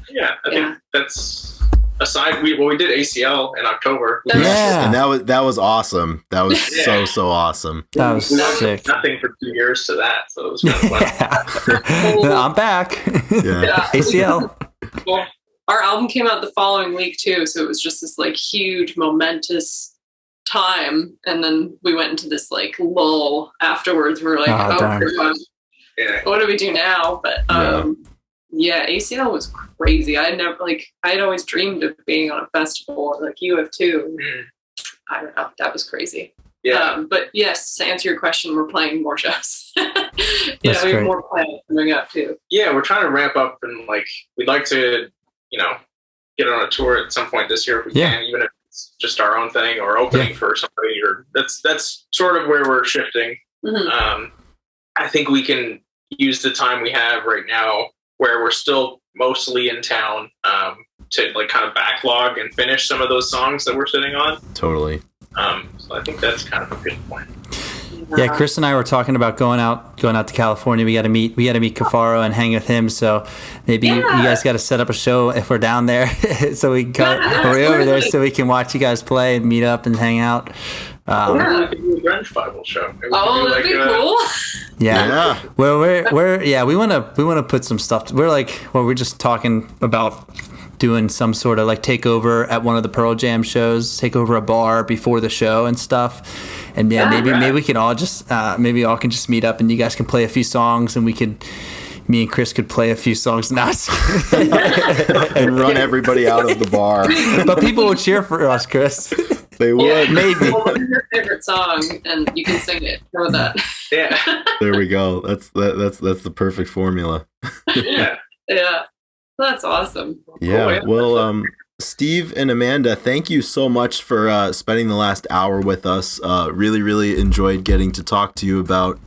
think that's. Aside, we did ACL in October. Yeah, and that was awesome. That was so awesome. That was sick. Nothing for 2 years to that, so it was kind of fun. I'm back. Yeah. ACL. Well, our album came out the following week too, so it was just this huge, momentous time, and then we went into this like lull afterwards. We were like, oh God, what do we do now? But yeah, ACL was crazy. I had always dreamed of being on a festival like you have too. I don't know, that was crazy. But yes, to answer your question, we're playing more shows. We have more plans coming up too. Yeah, we're trying to ramp up, and like we'd like to, get on a tour at some point this year if we can, even if it's just our own thing or opening for somebody. Or that's sort of where we're shifting. I think we can use the time we have right now, where we're still mostly in town, to like kind of backlog and finish some of those songs that we're sitting on. Totally. So I think that's kind of a good point. Yeah, Chris and I were talking about going out to California. We got to meet Cafaro and hang with him. So maybe you guys got to set up a show if we're down there, so we can go over there so we can watch you guys play and meet up and hang out. We could do a Grunge Bible show. That'd be cool. Yeah. Well, we want to put some stuff. We're just talking about doing some sort of like takeover at one of the Pearl Jam shows, take over a bar before the show and stuff. And maybe we can all just maybe y'all can just meet up and you guys can play a few songs, and me and Chris could play a few songs now and run everybody out of the bar. But people would cheer for us, Chris. They would. Maybe. Well, what is your favorite song? And you can sing it. Know that. Yeah. There we go. That's the perfect formula. Yeah. That's awesome. Yeah. Well, Steve and Amanda, thank you so much for spending the last hour with us. Really, really enjoyed getting to talk to you about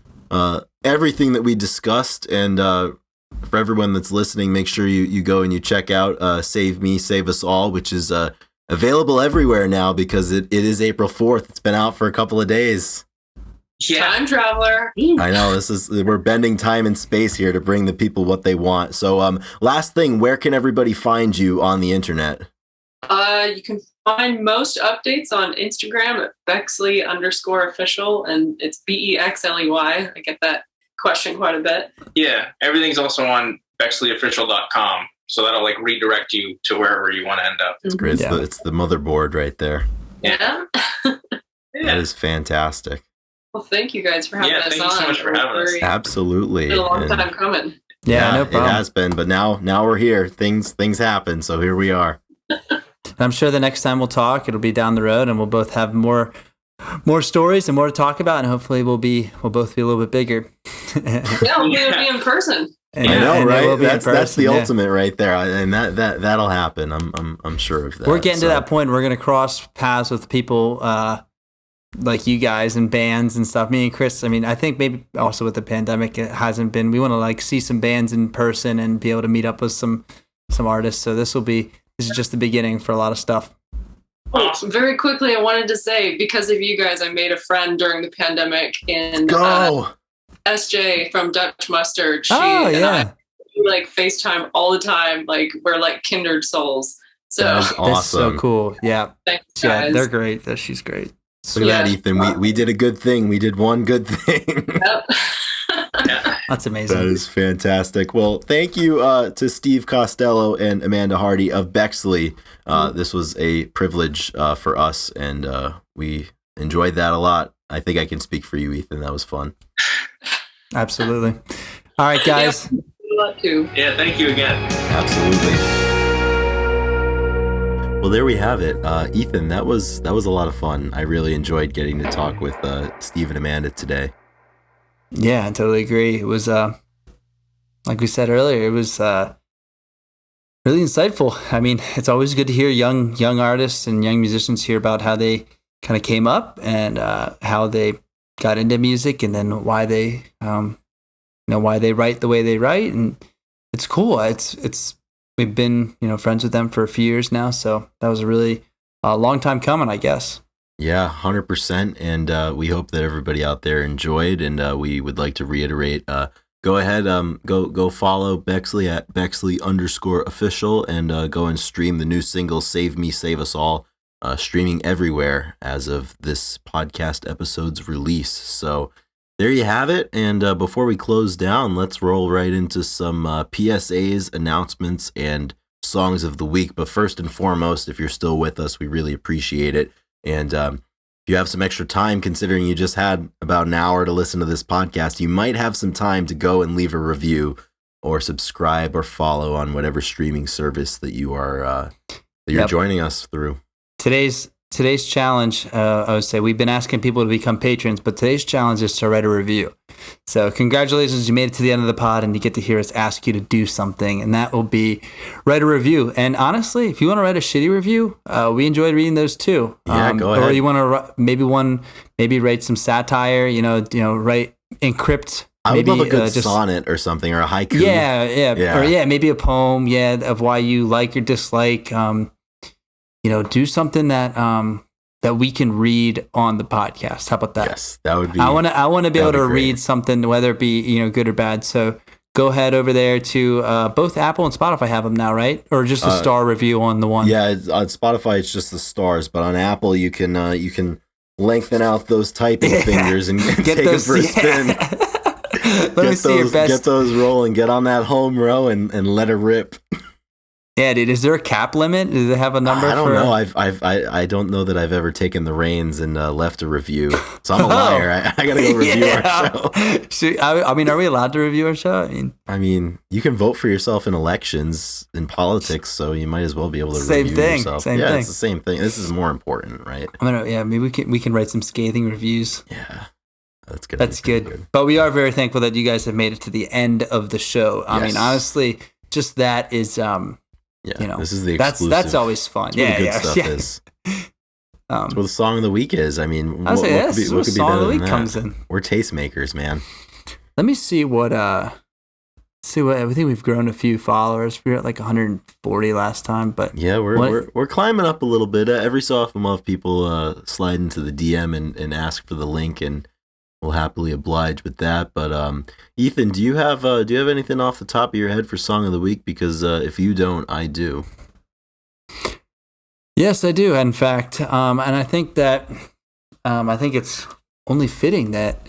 everything that we discussed. And for everyone that's listening, make sure you go and you check out Save Me, Save Us All, which is available everywhere now because it is April 4th. It's been out for a couple of days. Yeah. Time traveler. I know, we're bending time and space here to bring the people what they want. So last thing, where can everybody find you on the internet? You can find most updates on Instagram at Bexley_official, and it's Bexley. I get that question quite a bit. Yeah, everything's also on BexleyOfficial.com, so that'll like redirect you to wherever you want to end up. It's great. It's the motherboard right there. Yeah. That is fantastic. Well, thank you guys for having us on. Yeah, thank you so much for having us. Absolutely. It's been a long time coming. Yeah, no problem. It has been, but now we're here. Things happen, so here we are. I'm sure the next time we'll talk, it'll be down the road, and we'll both have more stories and more to talk about, and hopefully we'll both be a little bit bigger. We'll be in person. I know, right? That's the ultimate right there, and that'll happen. I'm sure of that. We're getting to that point. We're gonna cross paths with people like you guys and bands and stuff. Me and Chris. I mean, I think maybe also with the pandemic, it hasn't been. We want to like see some bands in person and be able to meet up with some artists. So this is just the beginning for a lot of stuff. Awesome. Very quickly, I wanted to say, because of you guys, I made a friend during the pandemic in SJ from Dutch Mustard. She and I like FaceTime all the time. Like we're like kindred souls. So that's awesome. That's so cool. Yeah. Thanks, guys. Yeah, they're great. She's great. Look at that, Ethan. We did a good thing. We did one good thing. Yep. That's amazing. That is fantastic. Well, thank you to Steve Costello and Amanda Hardy of Bexley. This was a privilege for us, and we enjoyed that a lot. I think I can speak for you, Ethan. That was fun. Absolutely. All right, guys. Yeah, thank you again. Absolutely. Well, there we have it. Ethan, that was a lot of fun. I really enjoyed getting to talk with Steve and Amanda today. Yeah, I totally agree. It was, like we said earlier, it was really insightful. I mean, it's always good to hear young artists and young musicians hear about how they kind of came up and how they got into music, and then why they, why they write the way they write. And it's cool. We've been, friends with them for a few years now, so that was a really long time coming, I guess. Yeah, 100%. And we hope that everybody out there enjoyed. And we would like to reiterate, go ahead, go follow Bexley at Bexley_official and go and stream the new single, Save Me, Save Us All, streaming everywhere as of this podcast episode's release. So there you have it. And before we close down, let's roll right into some PSAs, announcements, and songs of the week. But first and foremost, if you're still with us, we really appreciate it. And you have some extra time, considering you just had about an hour to listen to this podcast, you might have some time to go and leave a review or subscribe or follow on whatever streaming service that you are that you're joining us through. Today's challenge, I would say, we've been asking people to become patrons, but today's challenge is to write a review. So congratulations, you made it to the end of the pod, and you get to hear us ask you to do something, and that will be write a review. And honestly, if you want to write a shitty review, we enjoyed reading those too. Yeah, go ahead. Or you want to maybe write some satire, write encrypt. I would love a good sonnet or something, or a haiku. Yeah. Or maybe a poem, of why you like or dislike. Do something that we can read on the podcast. How about that? Yes, that would be. I want to be able to read something, whether it be good or bad. So go ahead over there to both Apple and Spotify have them now, right? Or just a star review on the one. Yeah, on Spotify it's just the stars, but on Apple you can lengthen out those typing fingers and take them for a spin. Let me see your best. Get those rolling. Get on that home row and let it rip. Yeah, dude. Is there a cap limit? Does it have a number? I don't know. I don't know that I've ever taken the reins and left a review. So I'm a liar. I gotta go review our show. Are we allowed to review our show? I mean, you can vote for yourself in elections in politics, so you might as well be able to review yourself. Same thing. It's the same thing. This is more important, right? Maybe we can write some scathing reviews. Yeah. That's good. That's good. But we are very thankful that you guys have made it to the end of the show. I mean, honestly, just that is this is the exclusive. That's always fun. That's where the good stuff is. That's what the song of the week is. I mean, what could be song better of the week than comes that? in. We're tastemakers, man. Let me see what I think we've grown a few followers. We were at like 140 last time, but yeah, we're climbing up a little bit. Every so often we'll have people slide into the DM and ask for the link, and we'll happily oblige with that. But Ethan, do you have anything off the top of your head for song of the week? Because if you don't, I do. Yes, I do. In fact, and I think that I think it's only fitting that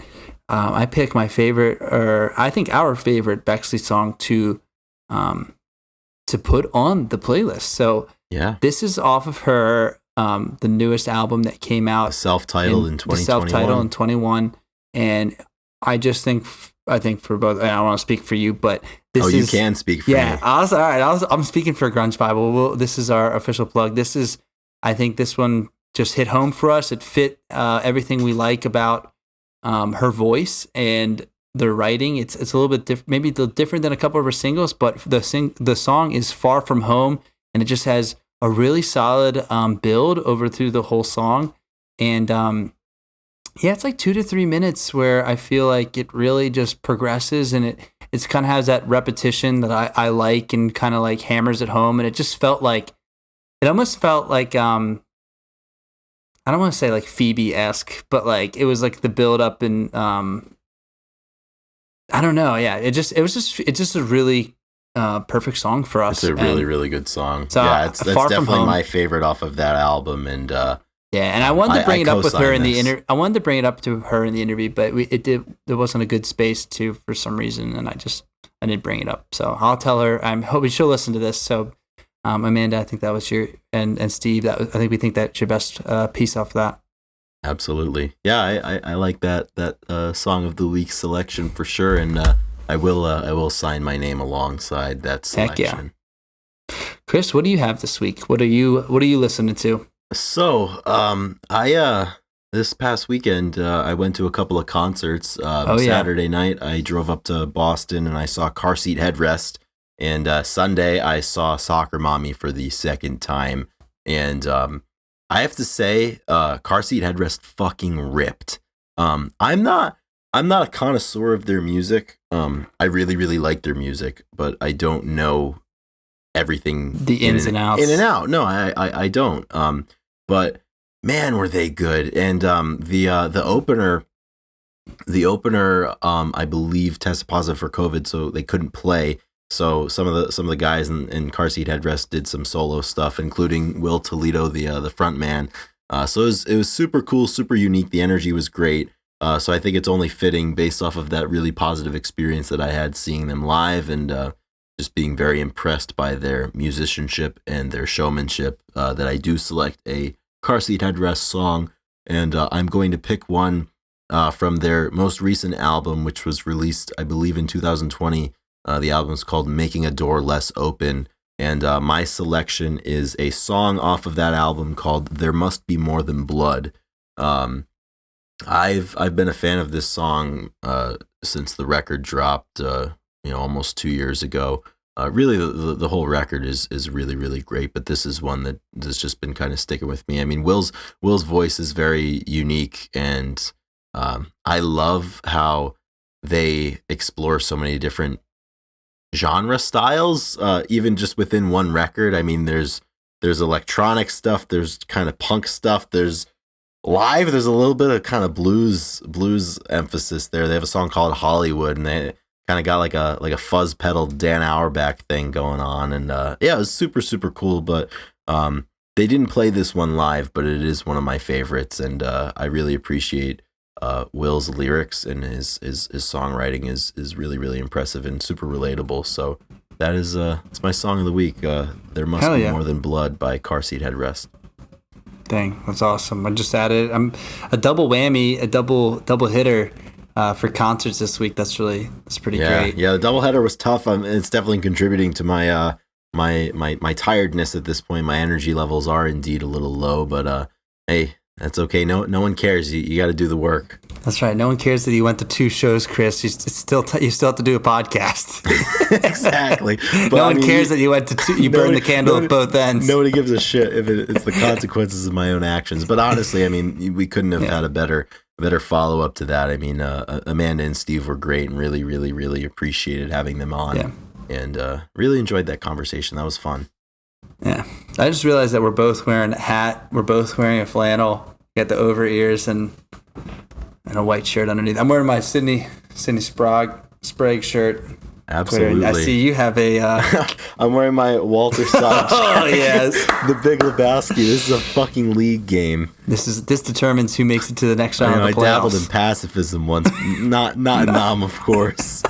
I pick my favorite, or I think our favorite Bexley song to put on the playlist. So yeah, this is off of her the newest album that came out, self-titled in 2021. Self-titled in 21. And I think for both, I don't want to speak for you, but this is... you can speak for me. Yeah, I'm speaking for Grunge Bible. This is our official plug. I think this one just hit home for us. It fit everything we like about her voice and the writing. It's a little bit different, maybe a little different than a couple of her singles, but the song is Far From Home, and it just has a really solid build over through the whole song. And it's like 2 to 3 minutes where I feel like it really just progresses, and it's kind of has that repetition that I like, and kind of like hammers it home. And it just felt like, it almost felt like, I don't want to say like Phoebe-esque, but like it was like the build up, and I don't know. Yeah. It's just a really perfect song for us. It's a really, really good song. So that's definitely my favorite off of that album. And and I wanted to bring it up with her in the interview. I wanted to bring it up to her in the interview, but there wasn't a good space for some reason, and I didn't bring it up. So I'll tell her. I'm hoping she'll listen to this. So Amanda, I think that was and Steve, I think we think that's your best piece off that. Absolutely. Yeah, I like that song of the week selection for sure, and I will sign my name alongside that selection. Heck yeah. Chris, what do you have this week? What are you listening to? So, this past weekend, I went to a couple of concerts. Saturday night, I drove up to Boston and I saw Car Seat Headrest. And Sunday, I saw Soccer Mommy for the second time. And I have to say, Car Seat Headrest fucking ripped. I'm not a connoisseur of their music. I really, really like their music, but I don't know everything, the ins and outs. In and out. No, I don't. But man, were they good. And the opener, I believe tested positive for COVID, so they couldn't play. So some of the guys in Car Seat Headrest did some solo stuff, including Will Toledo, the front man. So it was super cool, super unique. The energy was great. So I think it's only fitting, based off of that really positive experience that I had seeing them live, and just being very impressed by their musicianship and their showmanship, that I do select a Car Seat Headrest song. and I'm going to pick one from their most recent album, which was released, I believe, in 2020. The album is called Making a Door Less Open, and my selection is a song off of that album called There Must Be More Than Blood. I've been a fan of this song since the record dropped, almost 2 years ago. Really, the whole record is really, really great, but this is one that has just been kind of sticking with me. I mean, Will's voice is very unique, and I love how they explore so many different genre styles, even just within one record. I mean, there's electronic stuff, there's kind of punk stuff, there's live, there's a little bit of kind of blues emphasis there. They have a song called Hollywood, and they kind of got like a fuzz pedal Dan Auerbach thing going on, and it was super, super cool. But they didn't play this one live, but it is one of my favorites, and I really appreciate Will's lyrics, and his songwriting is really, really impressive and super relatable. So that is it's my song of the week. There Must Be More Than Blood by Car Seat Headrest. Dang, that's awesome. I just added a double whammy, a double hitter for concerts this week. That's pretty great. Yeah, the doubleheader was tough. It's definitely contributing to my my tiredness at this point. My energy levels are indeed a little low, but hey, that's okay. No one cares. You got to do the work. That's right. No one cares that you went to 2 shows, Chris. You still have to do a podcast. Exactly. But no one cares that you went to 2. You burned the candle at both ends. Nobody gives a shit if it's the consequences of my own actions. But honestly, I mean, we couldn't have had a better follow up to that. I mean, Amanda and Steve were great, and really, really, really appreciated having them on. Yeah. And really enjoyed that conversation. That was fun. Yeah. I just realized that we're both wearing a hat. We're both wearing a flannel. Got the over ears and a white shirt underneath. I'm wearing my Sydney Sprague shirt. Absolutely. I see you have a... I'm wearing my Walter Sox. Oh, yes. The Big Lebowski. This is a fucking league game. This determines who makes it to the next round of the playoffs. I dabbled in pacifism once. Not Nam, of course.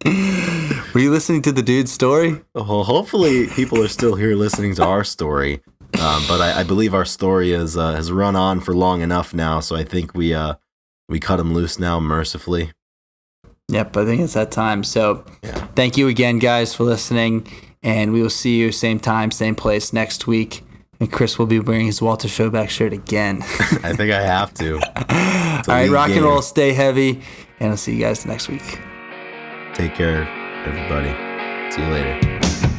Were you listening to the dude's story? Well, hopefully people are still here listening to our story. But I believe our story has run on for long enough now, so I think we cut him loose now, mercifully. Yep, I think it's that time. So Thank you again, guys, for listening, and we will see you same time, same place next week. And Chris will be wearing his Walter Schoback shirt again. I think I have to. All right, rock and roll, stay heavy, and I'll see you guys next week. Take care, everybody. See you later.